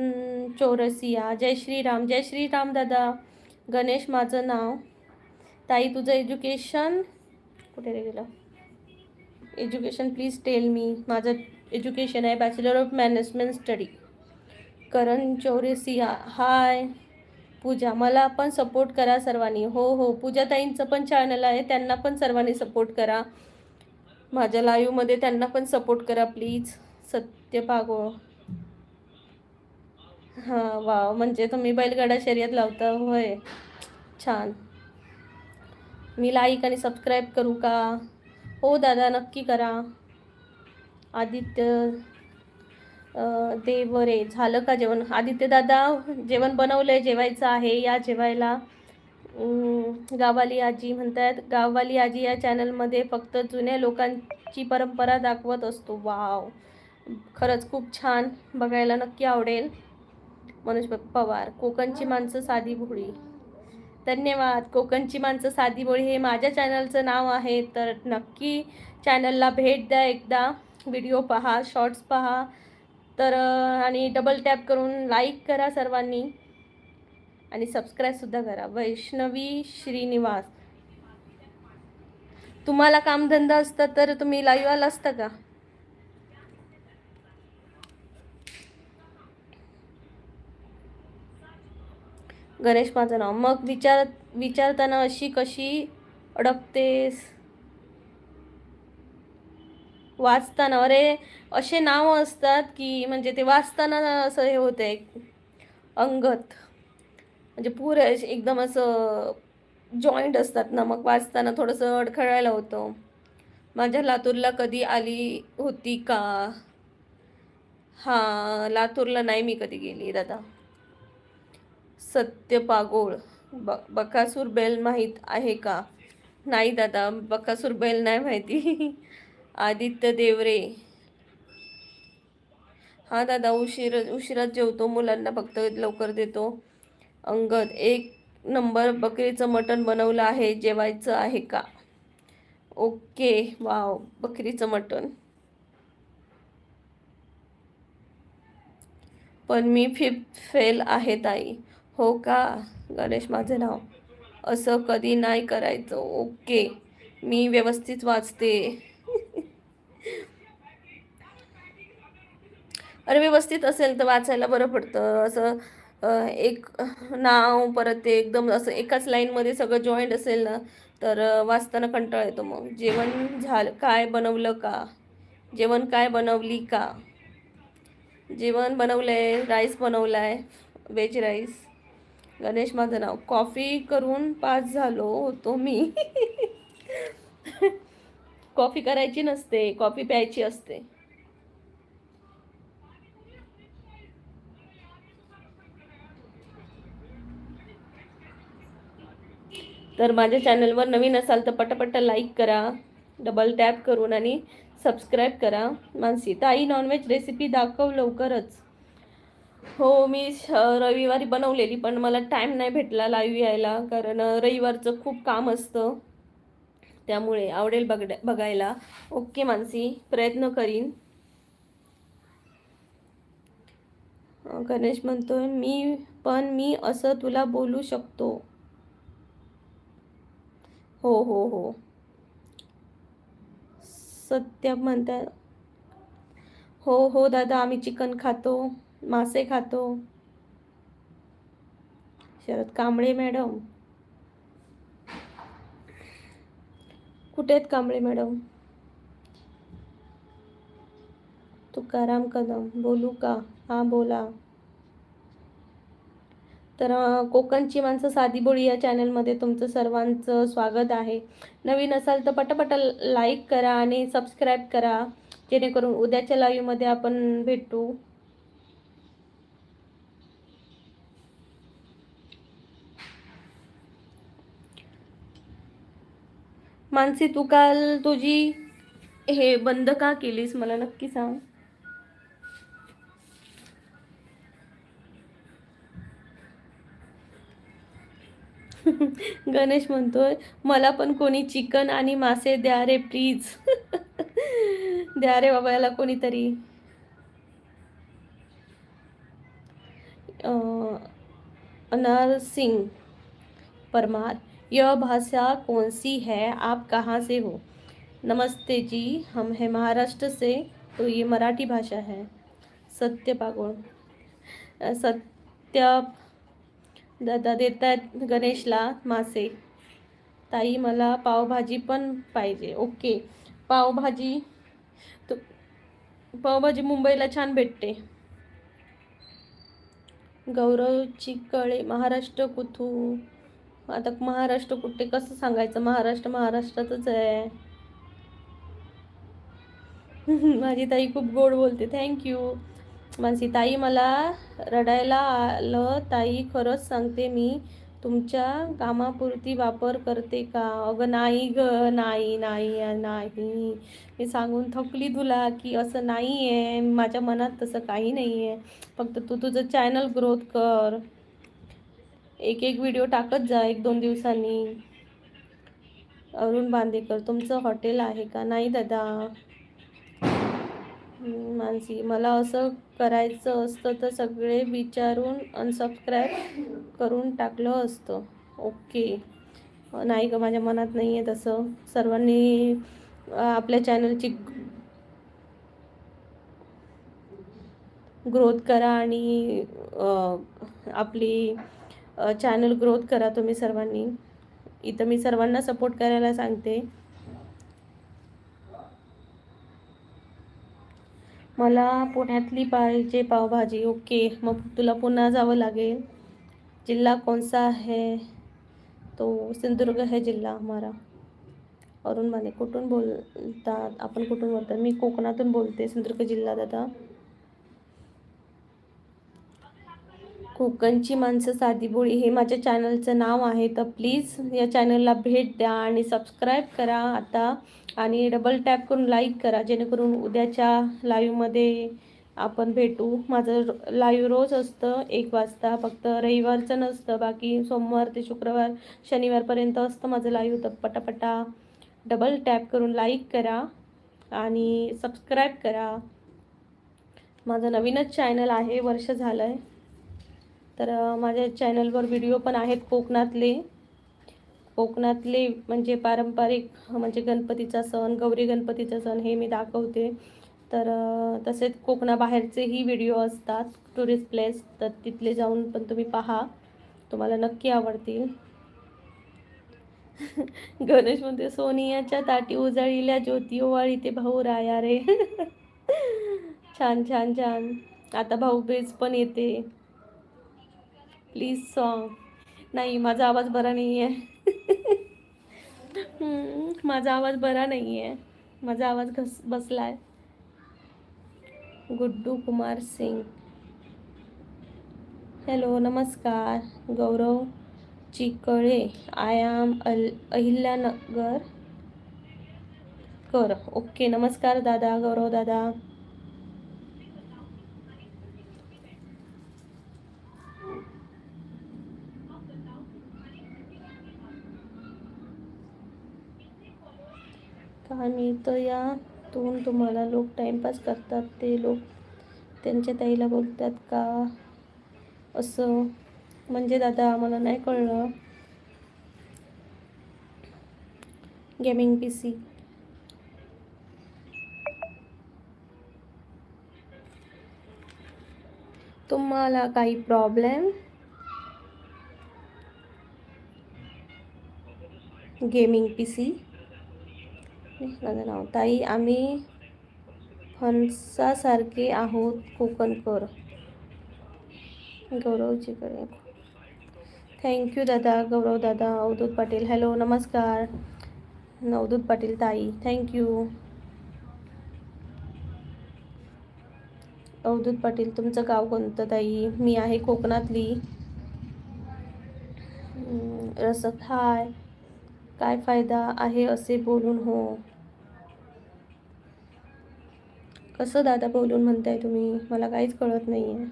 चौरसिया. जय श्रीराम. जय श्रीराम दादा. गणेश माझं नाव. ताई तुझं एज्युकेशन कुठे रे गेलं? Education please tell me. माझं एज्युकेशन आहे बॅचलर ऑफ मॅनेजमेंट स्टडी. करण चौरसिया हाय. पूजा मला पण सपोर्ट करा सर्वांनी. हो हो पूजाताईंचं पण चॅनल आहे त्यांना पण सर्वांनी सपोर्ट करा. माझ्या लाईव्हमध्ये त्यांना पण सपोर्ट करा प्लीज. सत्य पागोळ. हां वाव म्हणजे तुम्ही बैलगाडा शर्यत लावता होय. छान. मी लाईक आणि सबस्क्राईब करू का? हो दादा नक्की करा. आदित्य देवरे झालं का जेवण? आदित्य दादा जेवण बनवलंय जेवायचं आहे या जेवायला. गाववाली आजी म्हणतात, गाववाली आजी या चॅनलमध्ये फक्त जुन्या लोकांची परंपरा दाखवत असतो. वाव, खरंच खूप छान, बघायला नक्की आवडेल. मनोज पवार, कोकणची माणसं साधी भोळी. धन्यवाद. कोकणची माणसं साधी भोळी हे माझ्या चॅनलचं नाव आहे, तर नक्की चॅनलला भेट द्या एकदा, व्हिडिओ पहा, शॉर्ट्स पहा. तर आणि डबल टॅप करून लाईक करा सर्वांनी आणि सबस्क्राईबसुद्धा करा. वैष्णवी श्रीनिवास, तुम्हाला कामधंदा असता तर तुम्ही लाईव्ह आला असता का? गणेश माझं नाव. मग विचारताना अशी कशी अडकतेस? वाचताना, अरे असे नाव असतात की म्हणजे ते वाचताना असं हे होते अंगत, म्हणजे पुरे एकदम असं जॉईंट असतात ना, मग वाचताना थोडंसं अडखळायला होतं. माझ्या लातूरला कधी आली होती का? हां, लातूरला नाही मी कधी गेली दादा. सत्य पागोळ, बकासूर बेल माहीत आहे का? नाही दादा, बकासूर बेल नाही माहिती. आदित्य देवरे, हा दादा, उशिराच जेवतो, मुलांना फक्त लवकर देतो. अंगद, एक नंबर बकरीचं मटण बनवलं आहे, जेवायचं आहे का? ओके, वाव, बकरीचं मटण. पण मी 5th फेल आहे ताई. हो का? गणेश माझं नाव. असं कधी नाही करायचं. ओके, मी व्यवस्थित वाचते. अरे व्यवस्थित असेल तर वाचायला बरं पडतं. असं एक नाव परत ते एकदम असं एकाच लाईनमध्ये सगळं जॉईंट असेल ना, तर वाचताना कंटाळा येतो. मग जेवण झालं काय बनवलं का? जेवण काय बनवली का? जेवण बनवलंय, राईस बनवलाय, व्हेज राईस. गणेश माझं नाव. कॉफी करून पास झालो होतो मी. कॉफी करायची नसते, कॉफी प्यायची असते. तर माझ्या चॅनलवर नवीन असाल तर पटापट लाईक करा, डबल टॅप करून, आणि सबस्क्राईब करा. मानसी ताई, नॉनव्हेज रेसिपी दाखव लवकरच. हो, मी रविवारी बनवलेली, पण मला टाईम नाही भेटला लाईव्ह यायला, कारण रविवारचं खूप काम असतं, त्यामुळे आवडेल बघायला. ओके मानसी, प्रयत्न करीन. गणेश म्हणतोय, मी असं तुला बोलू शकतो? हो हो हो. सत्य म्हणतात, हो हो दादा, आम्ही चिकन खातो, मासे खातो. शरद कांबळे मॅडम, कुठे आहेत कांबळे मॅडम? तुकाराम कदम, बोलू का? हां बोला. तर कोकणची माणसं साधी बोळी या चॅनलमध्ये तुमचं सर्वांचं स्वागत आहे. नवीन असाल तर पटापट लाईक करा आणि सबस्क्राईब करा, जेणेकरून उद्याच्या लाईव्हमध्ये आपण भेटू. मानसी, तू काल तुझी हे बंद का केलीस, मला नक्की सांग. गणेश म्हणतोय, मला पण कोणी चिकन आणि मासे द्या रे प्लीज. द्या रे बाबा याला कोणीतरी. अनार सिंह परमार, यह भाषा कौन सी है, आप कहाँ से हो? नमस्ते जी, हम हैं महाराष्ट्र से, तो ये मराठी भाषा है. सत्य पागोळ, सत्य दादा देत आहेत गणेशला मासे. ताई, मला पावभाजी पण पाहिजे. ओके, पावभाजी, तू पावभाजी मुंबईला छान भेटते. गौरव चिकळे, महाराष्ट्र कुठू? आता महाराष्ट्र कुठे कसं सांगायचं, महाराष्ट्र महाराष्ट्रातच आहे. माझी ताई खूप गोड बोलते, थँक्यू. माझी ताई, मला रडायला आलं ताई, खरंच सांगते मी तुमच्या कामापुरती वापर करते का? अगं नाही ग, नाही नाही नाही. मी सांगून थकली तुला की असं नाही आहे, माझ्या मनात तसं काही नाही आहे. फक्त तू तुझं चॅनल ग्रोथ कर, एक एक व्हिडिओ टाकत जा 1-2 दिवसांनी. अरुण बांदेकर, तुमचं हॉटेल आहे का? नाही दादा. मानसी, मला असं करायचं असतं तर सगळे विचारून अनसबस्क्राईब करून टाकलं असतं. ओके. नाही ग, माझ्या मनात नाही आहे तसं. सर्वांनी आपल्या चॅनलची ग्रोथ करा आणि आपली चॅनल ग्रोथ करा तुम्ही सर्वांनी. इथं मी सर्वांना सपोर्ट करायला सांगते. मला पुण्यातली पाहिजे पावभाजी. ओके, मग तुला पुन्हा जावं लागेल. जिल्हा कोणसा है? तो सिंधुदुर्ग है जिल्हा हमारा. अरुण माने, कुठून बोलतात आपण? कुठून बोलतात? मी कोकणातून बोलते, सिंधुदुर्ग जिल्हा दादा. कोकणची माणसं साधीभोळी हे माझ्या चॅनलचं नाव आहे. तर प्लीज या चॅनलला भेट द्या आणि सबस्क्राईब करा आता, आणि डबल टॅप करून लाईक करा, जेणेकरून उद्याच्या लाईव्हमध्ये आपण भेटू. माझं लाईव्ह रोज असतं 1 वाजता, फक्त रविवारचं नसतं. बाकी सोमवार ते शुक्रवार शनिवारपर्यंत असतं माझं लाईव्ह. तर पटापटा डबल टॅप करून लाईक करा आणि सबस्क्राईब करा. माझं नवीनच चॅनल आहे, वर्ष झालं आहे. तर माझ्या चॅनलवर व्हिडिओ पण आहेत कोकणातले म्हणजे पारंपरिक, म्हणजे गणपतीचा सण, गौरी गणपतीचा सण हे मी दाखवते. तर तसेच कोकणाबाहेरचेही व्हिडिओ असतात, टुरिस्ट प्लेस, तर तिथले जाऊन पण तुम्ही पहा, तुम्हाला नक्की आवडतील. गणेश म्हणते, सोनियाच्या ताटी उजळील्या ज्योती ओवाळी ते भाऊ राया रे. छान छान छान. आता भाऊबीज पण येते. Please song. नाही, माझा आवाज बरा नाही आहे. माझा आवाज बरा नाही आहे. माझा आवाज बसलाय. गुड्डू कुमार सिंग, हॅलो नमस्कार. गौरव चिकळे, आय एम अहिल्यानगर कर. ओके, नमस्कार दादा, गौरव दादा. काय मिळतं यातून तुम्हाला? लोक टाइमपास करतात, ते लोक त्यांच्या ताईला बोलतात का असं? म्हणजे दादा मला नाही कळलं. गेमिंग PC, तुम्हाला काही प्रॉब्लेम? गेमिंग PC, माझं नाव ताई, आम्ही फणसासारखे आहोत कोकणकर. गौरवजीकडे, थँक्यू दादा, गौरव दादा. अवधूत पाटील, हॅलो नमस्कार. अवधूत पाटील ताई, थँक्यू. अवधूत पाटील, तुमचं गाव कोणतं ताई? मी आहे कोकणातली. रसक, हाय. काय फायदा आहे असे बोलून? हो. कसं दादा बोलून म्हणताय तुम्ही? मला काहीच कळत नाही आहे.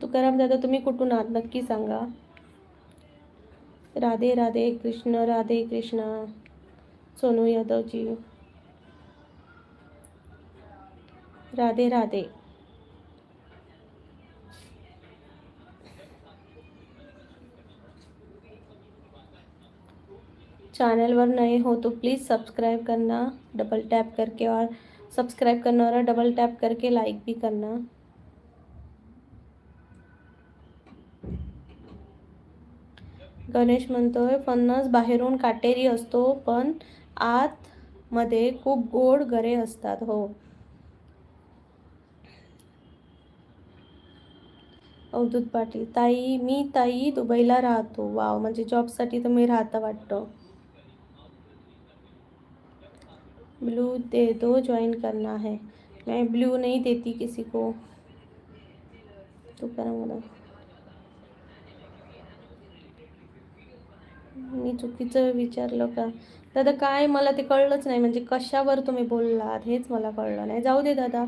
तुकाराम दादा, तुम्ही कुठून आहात नक्की सांगा. राधे राधे कृष्ण, राधे कृष्ण. सोनू यादवजी, राधे राधे. चैनल वर नए हो तो प्लीज़ सब्सक्राइब करना डबल टैप करके, और सब्सक्राइब करना और डबल टैप करके लाइक भी करना. गणेश म्हणतोय, फणस बाहेरून काटेरी असतो पण आत मध्ये खूप गोड गरे असतात. हो. अवधूत पाटील, ताई मी ताई दुबईला राहतो. वाव, म्हणजे जॉबसाठी तुम्ही राहता वाटतं. ब्लू दे दो, ज्वाइन करना है. मैं ब्लू नहीं देती किसी को. तुकाराम मला मी चुकीचं विचारलं का दादा? काय मला ते कळलंच नाही, म्हणजे कशावर तुम्ही बोललात हेच मला कळलं नाही. जाऊ दे दादा,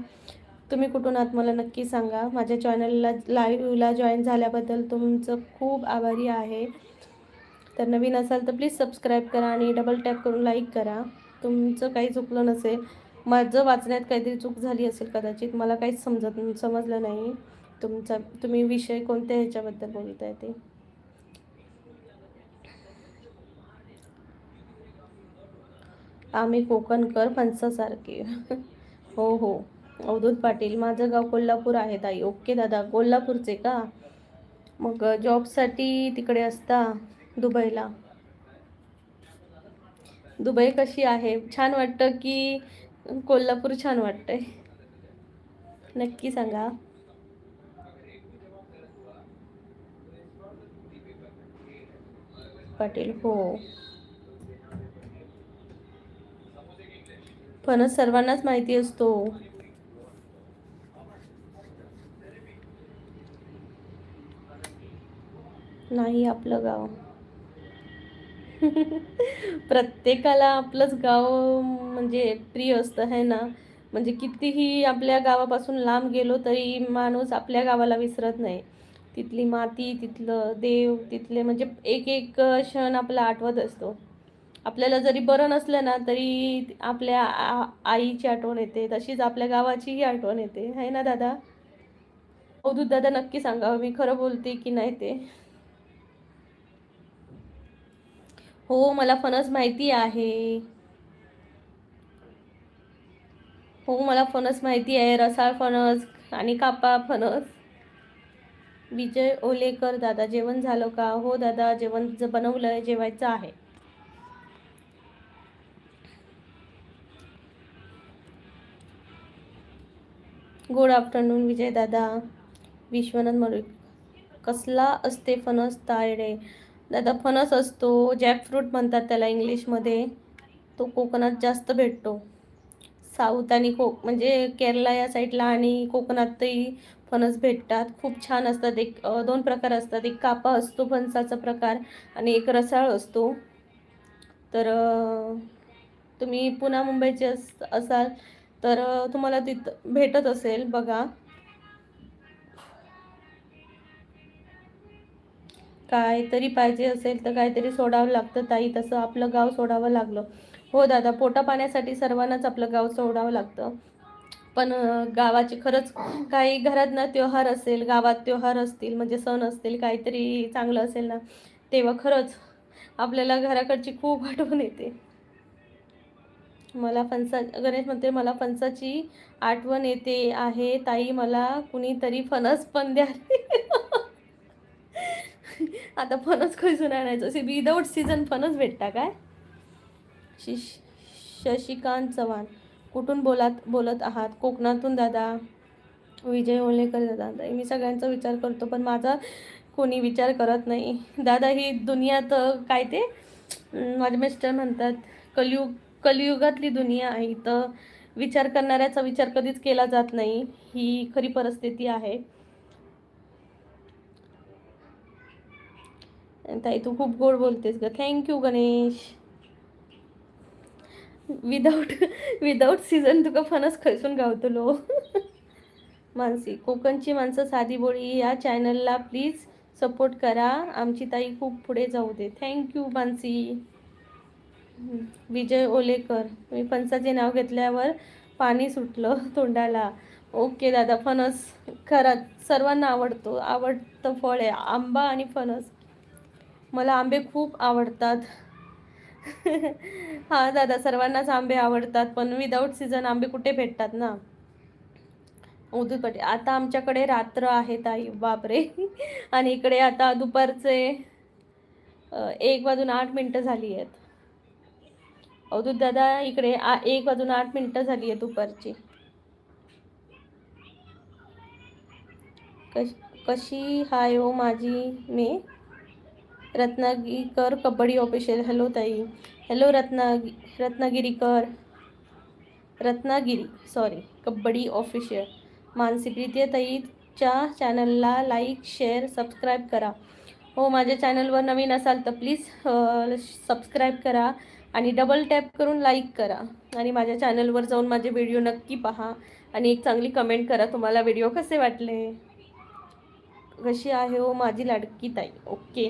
तुम्ही कुठून आहात मला नक्की सांगा. माझ्या चॅनलला लाईव्हला जॉईन झाल्याबद्दल तुमचं खूप आभारी आहे. तर नवीन असाल तर प्लीज सबस्क्राईब करा आणि डबल टॅप करून लाईक करा. तुमचं काही चुकलं नसेल, माझं वाचण्यात काहीतरी चूक झाली असेल कदाचित, मला काहीच समजलं नाही तुम्ही विषय कोणत्या ह्याच्याबद्दल बोलताय ते. आम्ही कोकणकर फणसासारखे. हो हो, अवधूत पाटील. माझं गाव कोल्हापूर आहे ताई. ओके दादा, कोल्हापूरचे का? मग जॉबसाठी तिकडे असता दुबईला? दुबई कशी आहे? छान वाटतं की कोल्हापूर छान वाटतंय? नक्की सांगा. पाटील हो. फणस सर्वांनाच माहिती असतो. नाही आपलं गाव. प्रत्येकाला आपलंच गाव म्हणजे प्रिय असतं है ना. म्हणजे कितीही आपल्या गावापासून लांब गेलो तरी माणूस आपल्या गावाला विसरत नाही. तिथली माती, तिथलं देव, तिथले म्हणजे एक एक क्षण आपला आठवत असतो. आपल्याला जरी बरं नसलं ना तरी आपल्या आईची आठवण येते, तशीच आपल्या गावाचीही आठवण येते, है ना दादा? अवधूत दादा नक्की सांगा मी खरं बोलते की नाही ते. हो मला फणस माहिती आहे. हो मला फणस माहिती आहे, रसाळ फणस आणि कापा फणस. विजय ओलेकर दादा, जेवण झालं का? हो दादा, जेवण बनवलंय, जेवायचं आहे. गुड आफ्टरनून विजय दादा. विश्वनाथ मडवी, कसला असते फणस तायडे? दादा फणस असतो, जॅकफ्रूट म्हणतात त्याला इंग्लिशमध्ये. तो कोकणात जास्त भेटतो. साऊथ आणि म्हणजे केरला या साईडला आणि कोकणातही फणस भेटतात. खूप छान असतात. दोन प्रकार असतात, एक कापा असतो फणसाचा प्रकार आणि एक रसाळ असतो. तर तुम्ही पुणा मुंबईचे असाल तर तुम्हाला तिथं भेटत असेल बघा. काहीतरी पाहिजे असेल तर काहीतरी सोडावं लागतं ताई, तसं आपलं गाव सोडावं लागलं. हो दादा, पोटा पाण्यासाठी सर्वांनाच आपलं गाव सोडावं लागतं. पण गावाची खरंच काही घरात ना त्योहार असेल, गावात त्योहार असतील म्हणजे सण असतील, काहीतरी चांगलं असेल ना, तेव्हा खरंच आपल्याला घराकडची खूप आठवण येते. मला गणेश म्हणते मला फणसाची आठवण येते आहे ताई, मला कुणीतरी फणस पण द्या. आता फणस खैसून आणायचं? विदाऊट सीझन फणस भेटता काय? शिश शशिकांत चव्हाण, कुठून बोलत आहात? कोकणातून दादा. विजय ओलेकर दादा, मी सगळ्यांचा विचार करतो पण माझा कोणी विचार करत नाही दादा. ही दुनियात काय ते माझे मिस्टर म्हणतात कलियुगातली दुनिया आहे. इथं विचार करणाऱ्याचा विचार कधीच केला जात नाही, ही खरी परिस्थिती आहे. ताई तू खूप गोड बोलतेस ग. थँक्यू गणेश. विदाऊट सीझन तुका फणस खैसून गावतलो. मानसी, कोकणची माणसं साधी बोळी, या चॅनलला प्लीज सपोर्ट करा, आमची ताई खूप पुढे जाऊ दे. थँक्यू मानसी. विजय ओलेकर, मी फणसाचे नाव घेतल्यावर पाणी सुटलं तोंडाला. ओके दादा, फणस खरंच सर्वांना आवडतं फळ आहे आंबा आणि फणस. मला आंबे खूप आवडतात. हा दादा, सर्वांनाच आंबे आवडतात पण विदाऊट सीझन आंबे कुठे भेटतात ना. उदूपटे, आता आमच्याकडे रात्र आहे ताई, बापरे. आणि इकडे आता दुपारचे 1:08 झाली आहेत. अवधूत दादा, इकडे 1:08 झाली आहे दुपारची. कशी हाय हो माझी मे? रत्नागिरीकर कबड्डी ऑफिशियल. हॅलो ताई. Hello Ratnagiri sorry, kabaddi official. Mansi, Preeti ताई च्या चॅनलला लाईक शेअर सबस्क्राईब करा. हो, माझ्या चॅनलवर नवीन असाल तर प्लीज सबस्क्राईब करा आणि डबल टॅप करून लाईक करा आणि माझ्या चॅनलवर जाऊन माझे व्हिडिओ नक्की पहा आणि एक चांगली कमेंट करा तुम्हाला व्हिडिओ कसे वाटले. कशी आहे हो माझी लाडकी ताई. ओके.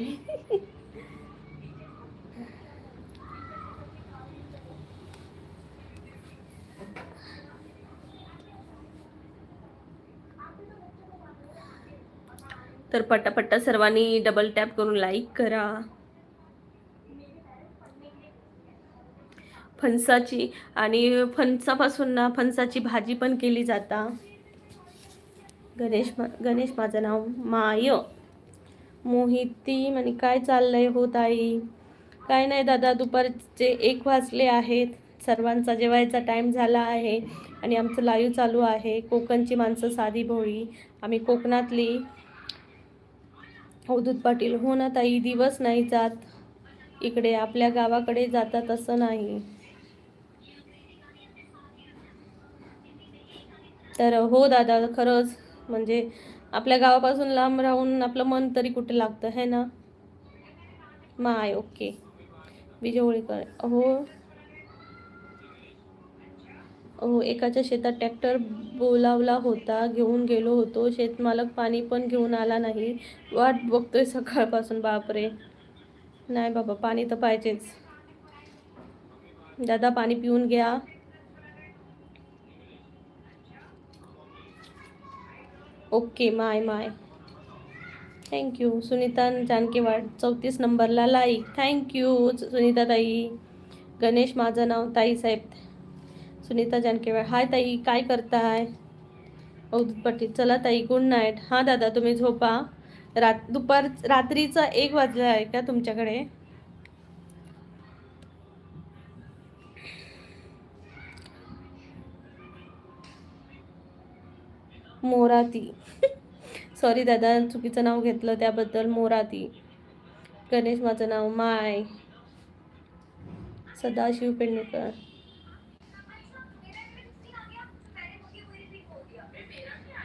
तर पटापट्टा सर्वांनी डबल टॅप करून लाईक करा. फणसाची आणि फणसापासून ना फणसाची भाजी पण केली जाता. गणेश माझं नाव. माय मोहिती म्हणे काय चाललंय हो ताई. काय नाही दादा, दुपारचे 1 वाजले आहेत. सर्वांचा जेवायचा टाईम झाला आहे आणि आमचं लाईव्ह चालू आहे. कोकणची माणसं साधी भोळी, आम्ही कोकणातली. अवधूत पाटील. हो ना ताई, दिवस नाही जात इकडे, आपल्या गावाकडे जातात असं नाही. तर हो दादा, खरंच म्हणजे आपल्या गावापासून लांब राहून आपलं मन तरी कुठे लागतं है ना. माय ओके. विजय हो हो, एकाच्या शेतात ट्रॅक्टर बोलावला होता, घेऊन गेलो होतो. शेतमालक पाणी पण घेऊन आला नाही. वाट बघतोय सकाळपासून. बापरे. नाही बाबा, पाणी तर पाहिजेच. दादा पाणी पिऊन घ्या. ओके. माय थँक्यू. सुनीता जानकेवाड 34 नंबरला लाईक. थँक्यू सुनीता ताई. गणेश माझं नाव. ताईसाहेब. सुनीता जानकेवाड. हाय ताई, काय करताय. अवधूत पाटील. चला ताई, गुड नाईट. हां दादा, तुम्ही झोपा. रात्रीचा 1 वाजला आहे का तुमच्याकडे. मोराती. सॉरी दादा, चुकीचं नाव घेतलं त्याबद्दल. मोराती. गणेश माझं नाव. माय सदाशिव पेडणेकर.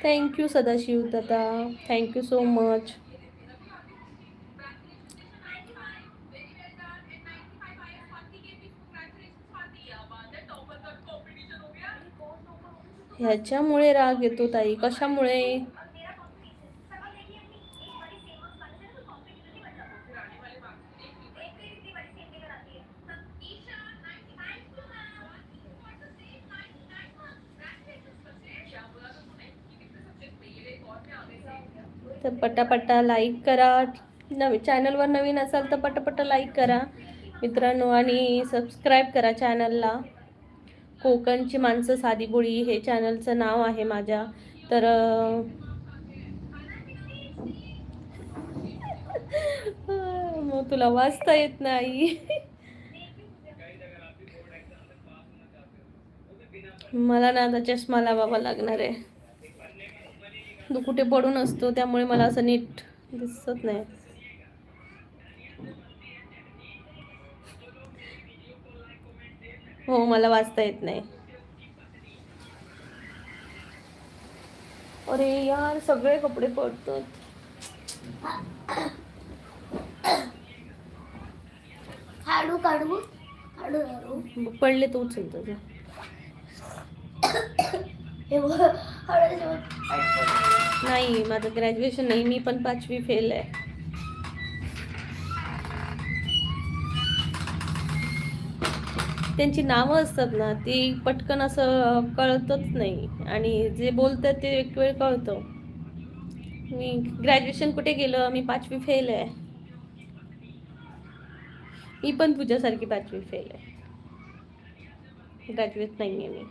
थँक्यू सदाशिव दादा, थँक्यू सो मच. ह्याच्यामुळे राग येतो ताई. कशामुळे. तर पटापट्टा लाईक करा. चॅनलवर नवीन असाल तर पटापट्टा लाईक करा मित्रांनो आणि सबस्क्राईब करा चॅनलला. कोकणची माणसं साधी बोळी हे चॅनलचं नाव आहे माझ्या. तर मग तुला वाचता येत नाही. मला ना आता चष्मा लावावा लागणार आहे. तू कुठे पडून असतो त्यामुळे मला असं नीट दिसत नाही. हो, मला वाचता येत नाही. अरे यार, सगळे कपडे पडतात. हाडू काढू. पडले तो उचलतो. नाही, माझं ग्रॅज्युएशन नाही, मी पण 5वी फेल आहे. त्यांची नावं असतात ना, ती पटकन असं कळतच नाही आणि जे बोलतात ते एक वेळ कळतं. मी ग्रॅज्युएशन कुठे गेलं, मी 5वी फेल आहे. मी पण तुझ्यासारखी 5वी फेल आहे, ग्रॅज्युएट नाही आहे मी.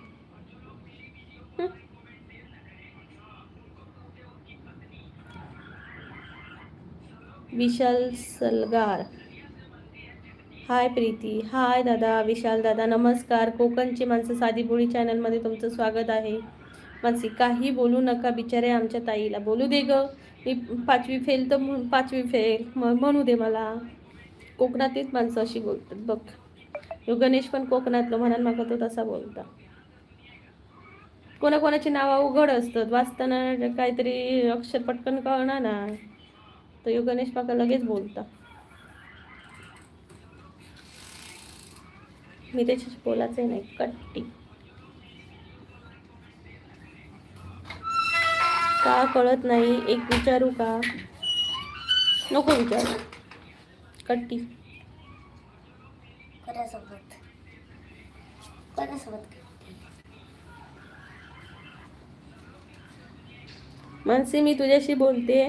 विशाल सलगार. हाय प्रीती. हाय दादा विशाल दादा, नमस्कार. कोकणची माणसं साधी बोळी चॅनलमध्ये तुमचं स्वागत आहे. मानसी, काही बोलू नका, बिचारे आमच्या ताईला बोलू दे ग. मी 5वी फेल तर 5वी फेल म्हणू दे मला. कोकणातलीच माणसं अशी बोलतात बघ. यो गणेश पण कोकणातलं म्हणाल, मग तो तसा बोलता. कोणाकोणाची नावं अवघड असतात, वाचताना काहीतरी अक्षर पटकन कळणार ना, तर यो गणेश काका लगेच बोलता. मी त्याच्याशी बोलायचंही नाही. कट्टी का कळत नाही एक विचारू का? नको विचारू. कट्टी कोणासोबत कोणासोबत मानसी मी तुझ्याशी बोलते.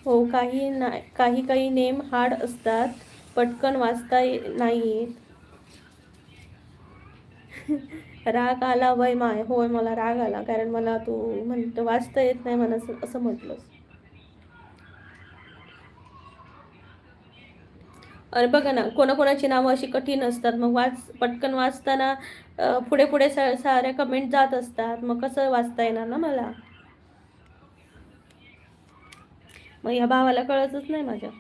हो काही नेम हार्ड असतात, पटकन वाचता नाही येत. राग आला वय माय. होय मला राग आला, कारण मला तू म्हणतो वाचता येत नाही मला असं म्हटलंस. अरे बघा ना, कोणाकोणाची नावं अशी कठीण असतात, मग पटकन वाचताना पुढे पुढे साऱ्या कमेंट जात असतात, मग कसं वाचता येणार ना मला. मग ह्या भावाला कळतच नाही माझ्या.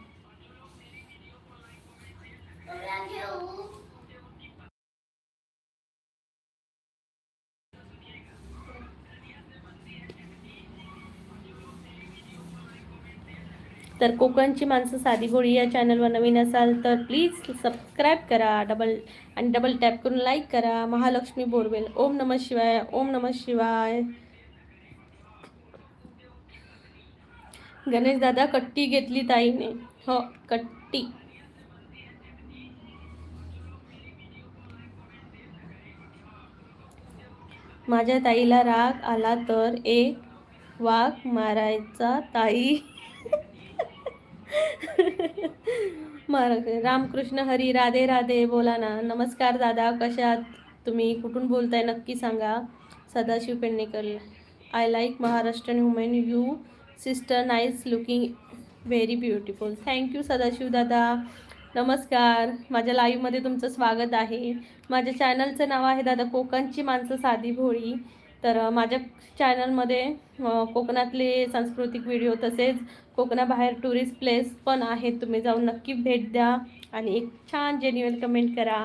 तर कोकणची माणसं साधी भोळी या चॅनलवर नवीन असाल तर प्लीज सबस्क्राईब करा, डबल टॅप करून लाईक करा. महालक्ष्मी बोरवेल, ओम नमः शिवाय, ओम नमः शिवाय. गणेश दादा कट्टी घेतली ताईने. हो कट्टी. माझ्या ताईला राग आला तर एक वाघ मारायचा ताई. रामकृष्ण हरी, राधे राधे. बोला ना. नमस्कार दादा, कशा आहात तुम्ही? कुठून बोलताय नक्की सांगा. Sadashiv Pednekar, I like Maharashtrian women, you sister nice looking, very beautiful. Thank you Sadashiv दादा. नमस्कार, माझ्या लाईव्हमध्ये तुमचं स्वागत आहे. माझ्या चॅनलचं नाव आहे दादा कोकणची माणसं साधी भोळी. तर माझ्या चॅनलमध्ये कोकणातले सांस्कृतिक व्हिडिओ तसेच कोकणाबाहेर टुरिस्ट प्लेस पण आहेत. तुम्ही जाऊन नक्की भेट द्या आणि एक छान जेन्युइन कमेंट करा.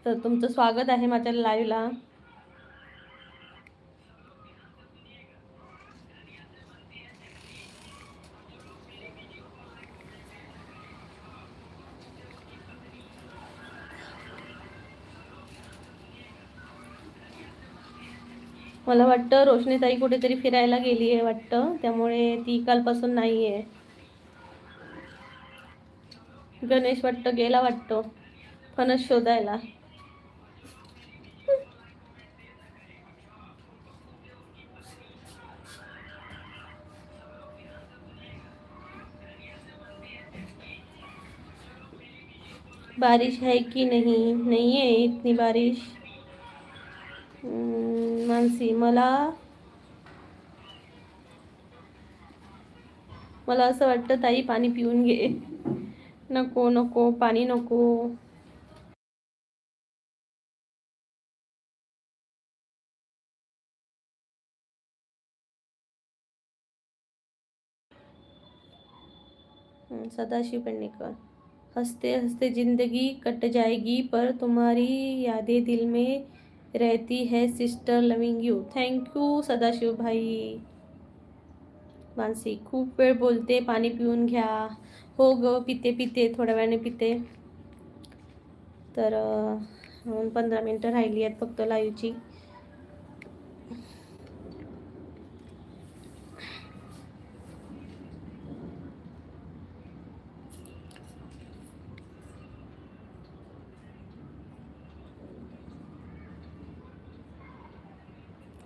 तर तुमचं स्वागत आहे माझ्या लाईव्हला. मला वाटतं रोशनीताई कुठेतरी फिरायला गेली आहे वाटतं, त्यामुळे ती कालपासून नाही आहे. गणेश वाटतं गेला वाटतं फणस शोधायला. बारिश है कि नहीं? नहीं है इतनी बारिश. मानसी मला असं वाटतं ताई पाणी पिऊन घे. नको नको पाणी नको. सदाशिव पेडणेकर, हंसते हंसते जिंदगी कट जाएगी पर तुम्हारी यादें दिल में रहती है sister, loving you. Thank you Sadashiv भाई. मानसी खूप वेळ बोलते, पाणी पिऊन घ्या. हो ग पिते पिते, थोड्या वेळाने पिते. तर 15 मिनटं राहिली आहेत फक्त लाईव्हची.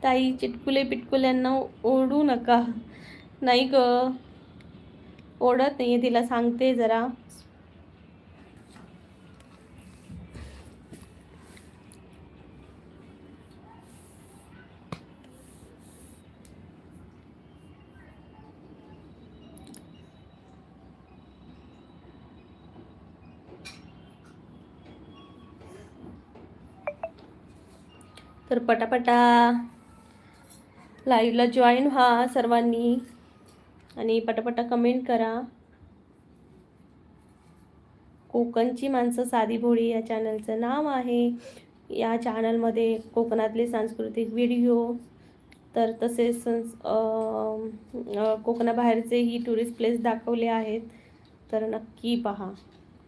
ताई चिटकुले पिटकुल्यांना ओढू नका. नाही ग ओढत नाही, तिला सांगते जरा. तर पटापटा लाईव्हला जॉईन व्हा सर्वांनी आणि पटापटा कमेंट करा. कोकणची माणसं साधी भोळी या चॅनलचं नाव आहे. या चॅनलमध्ये कोकणातले सांस्कृतिक व्हिडिओ, तर तसेच कोकणाबाहेरचेही टुरिस्ट प्लेस दाखवले आहेत. तर नक्की पहा.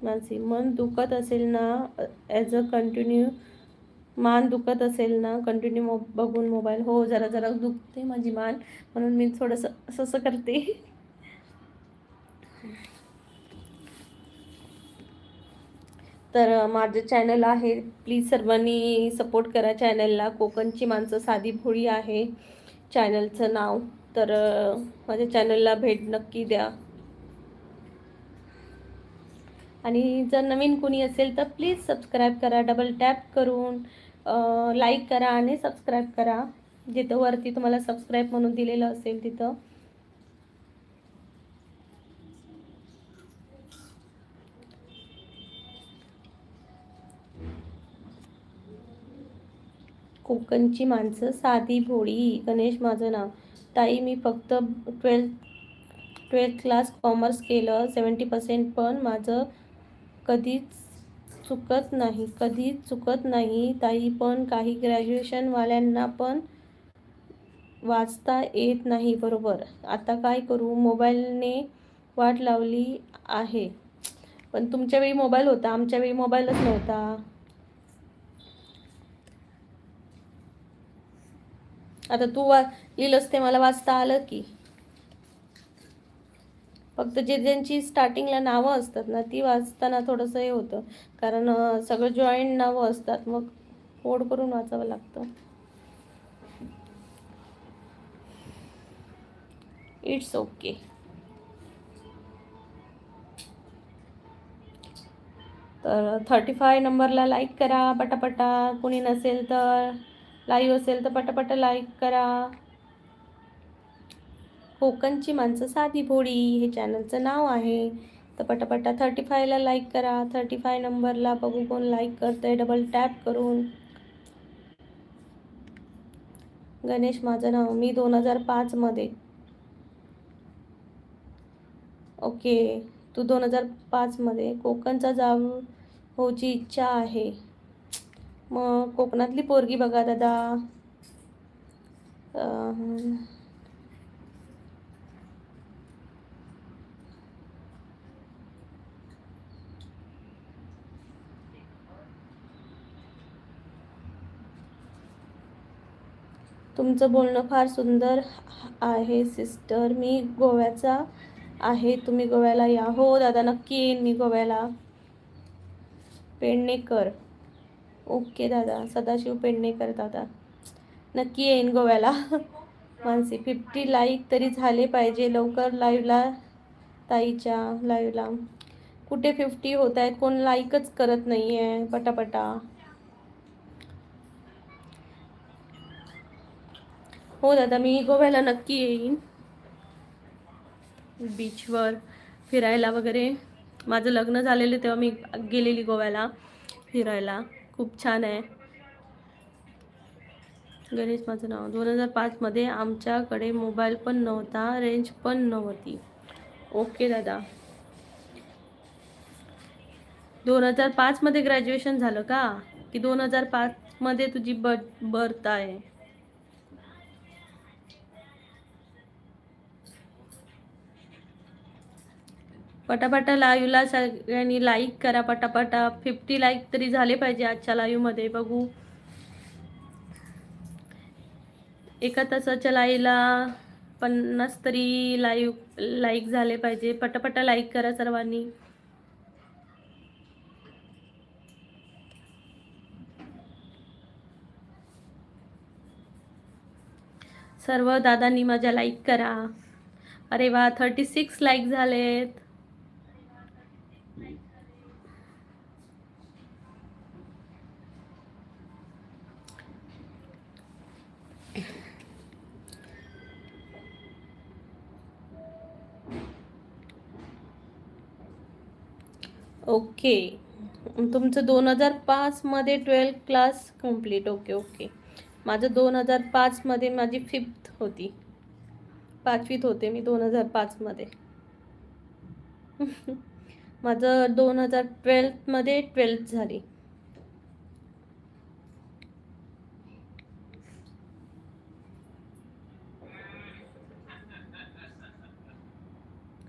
मानसी, मन दुखत असेल ना, ॲज अ कंटिन्यू मान दुखत असेल ना, कंटिन्यू बघून मोबाईल. हो, जरा जरा दुखते माझी मान, म्हणून मी थोडंसं असं असं करते. तर माझं चॅनल आहे, प्लीज सर्वांनी सपोर्ट करा चॅनलला. कोकणची माणसं साधी भोळी आहे चॅनलचं नाव. तर माझ्या चॅनलला भेट नक्की द्या. आणि जर नवीन कोणी असेल तर प्लीज सबस्क्राईब करा, डबल टॅप करून लाईक करा आणि सबस्क्राईब करा. जिथं वरती तुम्हाला सबस्क्राईब म्हणून दिलेलं असेल तिथं. कोकणची माणसं साधी भोळी. गणेश माझं नाव. ताई, मी फक्त ट्वेल्थ क्लास कॉमर्स केलं, 70%, पण माझं कधीच चुकत नाही ताई. पण काही ग्रॅज्युएशनवाल्यांना पण वाचता येत नाही बरोबर. आता काय करू? मोबाईलने वाट लावली आहे. पण तुमच्या वेळी मोबाईल होता, आमच्या वेळी मोबाईलच नव्हता. आता तू लिहिलंस ते मला वाचता आलं की. फक्त ज्यांची स्टार्टिंगला नावं असतात ना, ती वाचताना थोडंसं हे होतं, कारण सगळं जॉईंट नावं असतात, मग फोड करून वाचावं लागतं. It's okay. तर 35 नंबरला लाईक करा पटापटा. कोणी नसेल तर, लाईव्ह असेल तर पटापटा लाईक करा. कोकणची माणसं साधी भोळी हे चॅनलचं नाव आहे. तर पटापटा 35ला लाईक करा. 35 नंबरला बघू कोण लाईक करतंय डबल टॅप करून. गणेश माझं नाव. मी 2005 मध्ये. ओके, तू 2005 मध्ये. कोकणचा होची इच्छा आहे. मग कोकणातली पोरगी बघा दादा. तुमचं बोलणं फार सुंदर आहे सिस्टर. मी गोव्याचा आहे, तुम्ही गोव्याला या. हो दादा, नक्की येईन मी गोव्याला. पेडणेकर. ओके दादा, सदाशिव पेडणेकर दादा, नक्की येईन गोव्याला. मानसी, 50 लाईक तरी झाले पाहिजे लवकर लाईव्हला. ताईच्या लाईव्हला कुठे 50 होत आहेत? कोण लाईकच करत नाही आहे पटापटा. हो दादा, मी गोव्याला नक्की येईन. बीचवर फिरायला वगैरे. माझं लग्न झालेलं तेव्हा मी गेलेली गोव्याला फिरायला. खूप छान आहे. गणेश माझं नाव. 2005 मध्ये आमच्याकडे मोबाईल पण नव्हता, रेंज पण नव्हती. ओके दादा. 2005 मध्ये ग्रॅज्युएशन झालं का, की 2005 मध्ये तुझी बर्थ आहे? पटापटा लाईव्हला सगळ्यांनी लाईक करा पटापटा. 50 लाईक तरी झाले पाहिजे आजच्या लाईव्ह मध्ये. बघू, एका तासाच्या लाईव्हला 50 तरी लाईक झाले पाहिजे. पटापटा लाईक करा सर्वांनी. सर्व दादांनी माझ्या लाईक करा. अरे वा, 36 लाईक झालेत. ओके, तुमचं 2005 मध्ये 12th class complete. Okay okay. माझं 2005 मध्ये माझी 5th होती, 5वीत होते मी 2005 मध्ये. माझं 2012 मध्ये 12th झाली.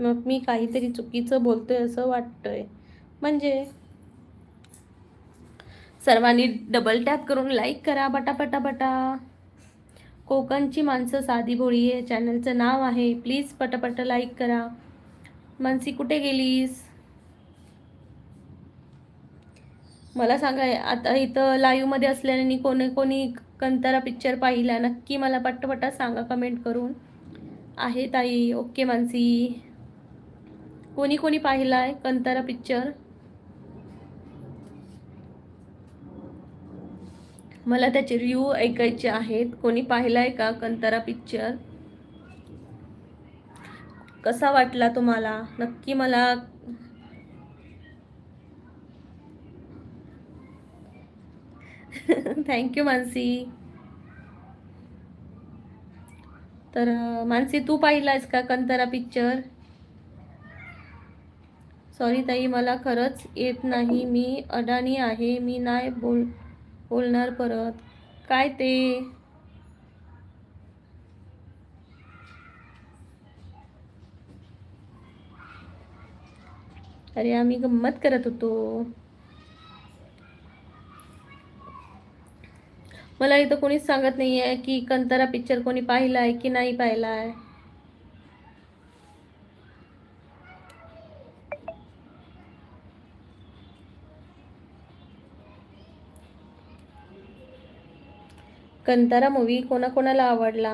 मग मी काहीतरी चुकीचं बोलतोय असं वाटतंय. म्हणजे सर्वांनी डबल टॅप करून लाईक करा पटापटा. कोकणची माणसं साधी भोळी आहे चॅनलचं नाव आहे. प्लीज पटापट लाईक करा. मानसी कुठे गेलीस? मला सांगा आता इथं लाईव्हमध्ये असल्याने कोणी कोणी कंतारा पिक्चर पाहिला नक्की मला पटापटा सांगा कमेंट करून. आहे ताई. ओके मानसी. कोणी कोणी पाहिलाय कंतारा पिक्चर? मला त्याचे रिव्ह्यू ऐकायचे आहेत. कोणी पाहिलाय का कंतारा पिक्चर? कसा वाटला तुम्हाला नक्की मला थँक्यू मानसी. तर मानसी तू पाहिलायस का कंतारा पिक्चर? सॉरी ताई मला खरंच येत नाही. मी अडाणी आहे. मी नाही बोलणार परत. काय ते? अरे आम्ही गंमत करत होतो. मला इथं कोणीच सांगत नाही आहे की कंतारा पिक्चर कोणी पाहिलाय की नाही पाहिलाय. कंतारा मूवी कोणाकोणाला आवडला?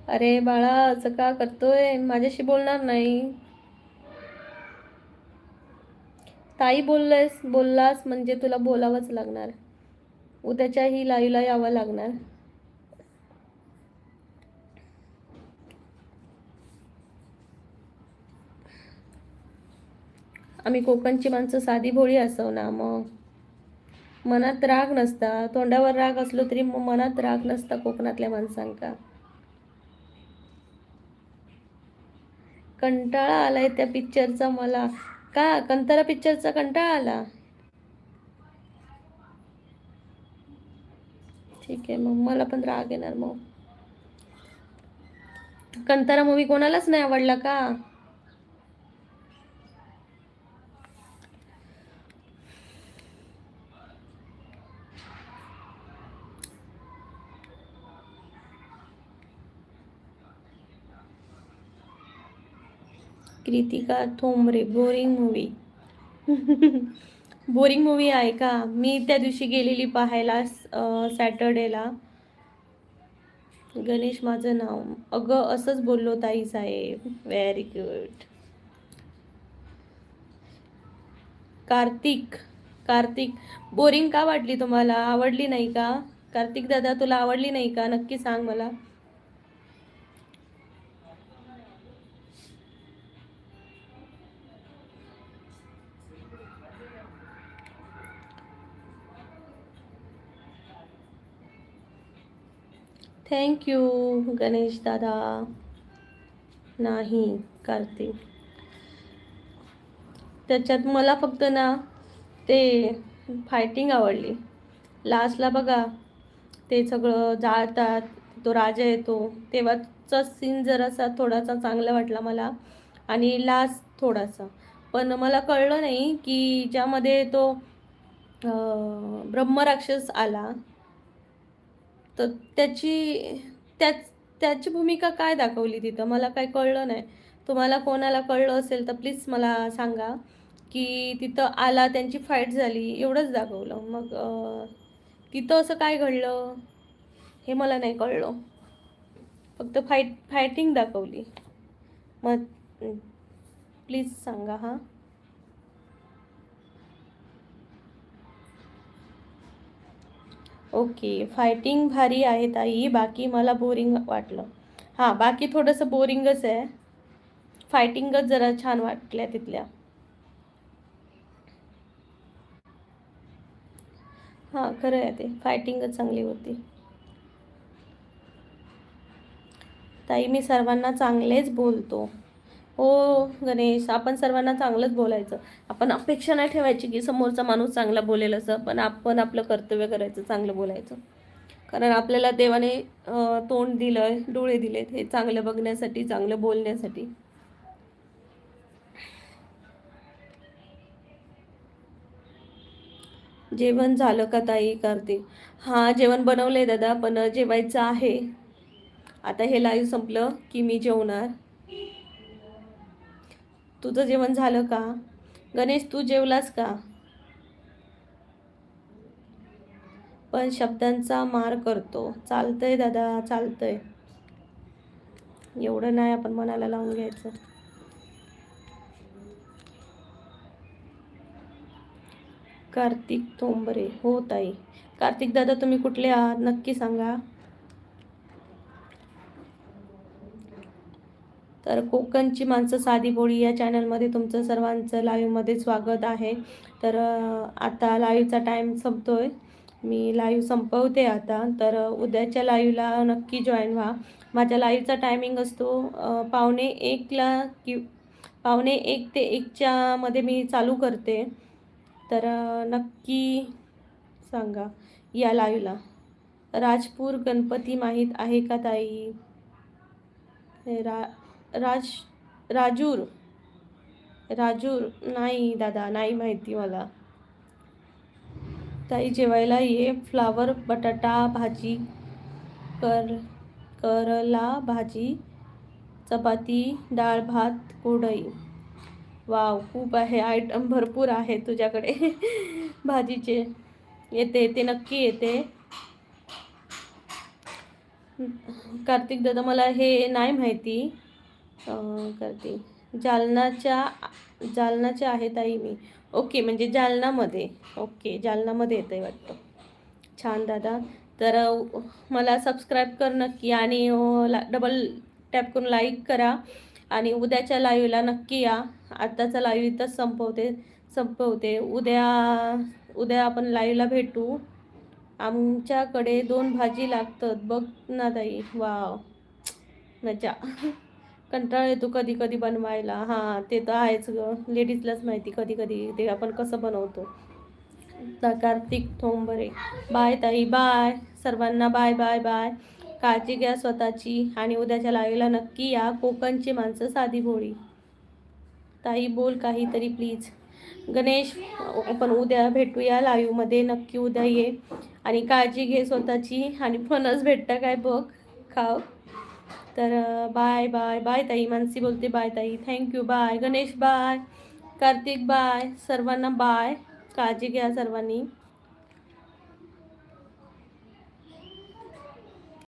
अरे बाळा असं का करतोय? माझ्याशी बोलणार नाही? ताई बोललास म्हणजे तुला बोलावंच लागणार. उद्याच्याही लाईव्हला यावं लागणार. आम्ही कोकणची माणसं साधी भोळी असो ना. मग मनात राग नसता. तोंडावर राग असलो तरी मनात राग नसता कोकणातल्या माणसांका. कंटाळा आलाय त्या पिक्चरचा मला. का कंतारा पिक्चरचा कंटाळा आला? ठीक आहे मग मला पण राग येणार मग. कंतारा मूवी कोणालाच नाही आवडला का? Kritika Thomre boring movie. Boring movie आहे का? मी त्या दिवशी गेलेली पाहायला सॅटर्डेला. गणेश माझं नाव. अगं असंच बोललो ताई साहेब. Very good. कार्तिक बोरिंग का वाटली तुम्हाला? आवडली नाही का? कार्तिक दादा तुला आवडली नाही का? नक्की सांग मला. थँक्यू गणेश दादा. नाही कार्तिक त्याच्यात मला फक्त ना ते फायटिंग आवडली. लास्टला बघा ते सगळं जाळतात, तो राजा येतो तेव्हाचा सीन जरासा थोडासा चांगला वाटला मला. आणि लास्ट थोडासा पण मला कळलं नाही की ज्यामध्ये तो ब्रह्मराक्षस आला तर त्याची भूमिका काय दाखवली तिथं मला काही कळलं नाही. तुम्हाला कोणाला कळलं असेल तर प्लीज मला सांगा की तिथं आला त्यांची फाईट झाली एवढंच दाखवलं. मग तिथं असं काय घडलं हे मला नाही कळलं. फक्त फायटिंग दाखवली. मग प्लीज सांगा. हां ओके. फायटिंग भारी आहे ताई. बाकी मला बोरिंग वाटलं. हां बाकी थोडंसं बोरिंगच आहे. फायटिंगच जरा छान वाटल्या तिथल्या. हां खरं आहे ते फायटिंगच चांगली होती. ताई मी सर्वांना चांगलेच बोलतो. हो गणेश आपण सर्वांना चांगलंच बोलायचं. आपण अपेक्षा नाही ठेवायची की समोरचा माणूस चांगला बोलेल असं. पण आपण आपलं कर्तव्य करायचं चांगलं बोलायचं. कारण आपल्याला देवाने तोंड दिलंय, डोळे दिलेत हे चांगलं बघण्यासाठी, चांगलं बोलण्यासाठी. जेवण झालं का ताई? कार्तिक. हां, जेवण बनवलंय दादा, पण जेवायचं आहे. आता हे लाईव्ह संपलं की मी जेवणार. तुझं जेवण झालं का? गणेश, तू जेवलास का? पण शब्दांचा मार करतो. चालतंय दादा, चालतंय. एवढं नाही आपण मनाला लावून घ्यायचं. कार्तिक तोंबरे. हो ताई. कार्तिक दादा, तुम्ही कुठले आहात नक्की सांगा. तर कोकणची माणसं साधी भोळी या चॅनलमध्ये तुमचं सर्वांचं लाईव्हमध्ये स्वागत आहे. तर आता लाईव्हचा टाईम संपतोय. मी लाईव्ह संपवते आता. तर उद्याच्या लाईव्हला नक्की जॉईन व्हा. माझ्या लाईव्हचा टायमिंग असतो 12:45ला की 12:45 ते 1च्या मध्ये मी चालू करते. तर नक्की सांगा या लाईव्हला. राजपूर गणपती माहीत आहे का ताई? रा राज राजूर राजूर नाही दादा, नाही माहिती मला. ताई जेवायला ये. फ्लावर, बटाटा भाजी, कर करला भाजी, चपाती, डाळ भात, कुरडई. वाव, खूप आहे आयटम, भरपूर आहे तुझ्याकडे भाजीचे. येते येते, नक्की येते. कार्तिक दादा, मला हे नाही माहिती. कार्तिक, जालनाचे आहे ताई मी. ओके, म्हणजे जालनामध्ये. ओके, जालनामध्ये येतं आहे वाटतं. छान दादा. तर मला सबस्क्राईब कर नक्की आणि डबल टॅप करून लाईक करा. आणि उद्याच्या लाईव्हला नक्की या. आत्ताचा लाईव्ह इथंच संपवते. उद्या आपण लाईव्हला भेटू. आमच्याकडे 2 भाजी लागतात बघ ना ताई. वाव, मजा. कंटाळा येतो कधी कधी बनवायला. हां, ते तर आहेच ग, लेडीजलाच माहिती कधी कधी ते आपण कसं बनवतो. कार्तिक थोंबरे. बाय ताई, बाय सर्वांना, बाय बाय बाय. काळजी घ्या स्वतःची आणि उद्याच्या लाईव्हला नक्की या. कोकणची माणसं साधी भोळी. ताई बोल काहीतरी प्लीज. गणेश, आपण उद्या भेटूया लाईव्हमध्ये. नक्की उद्या ये आणि काळजी घे स्वतःची. आणि फणस भेटतं काय बघ, खाव. तर बाय बाय बाय ताई. मानसी बोलते बाय ताई. Thank you, bye. Ganesh bye. Kartik bye. सर्वांना बाय. काळजी घ्या सर्वांनी.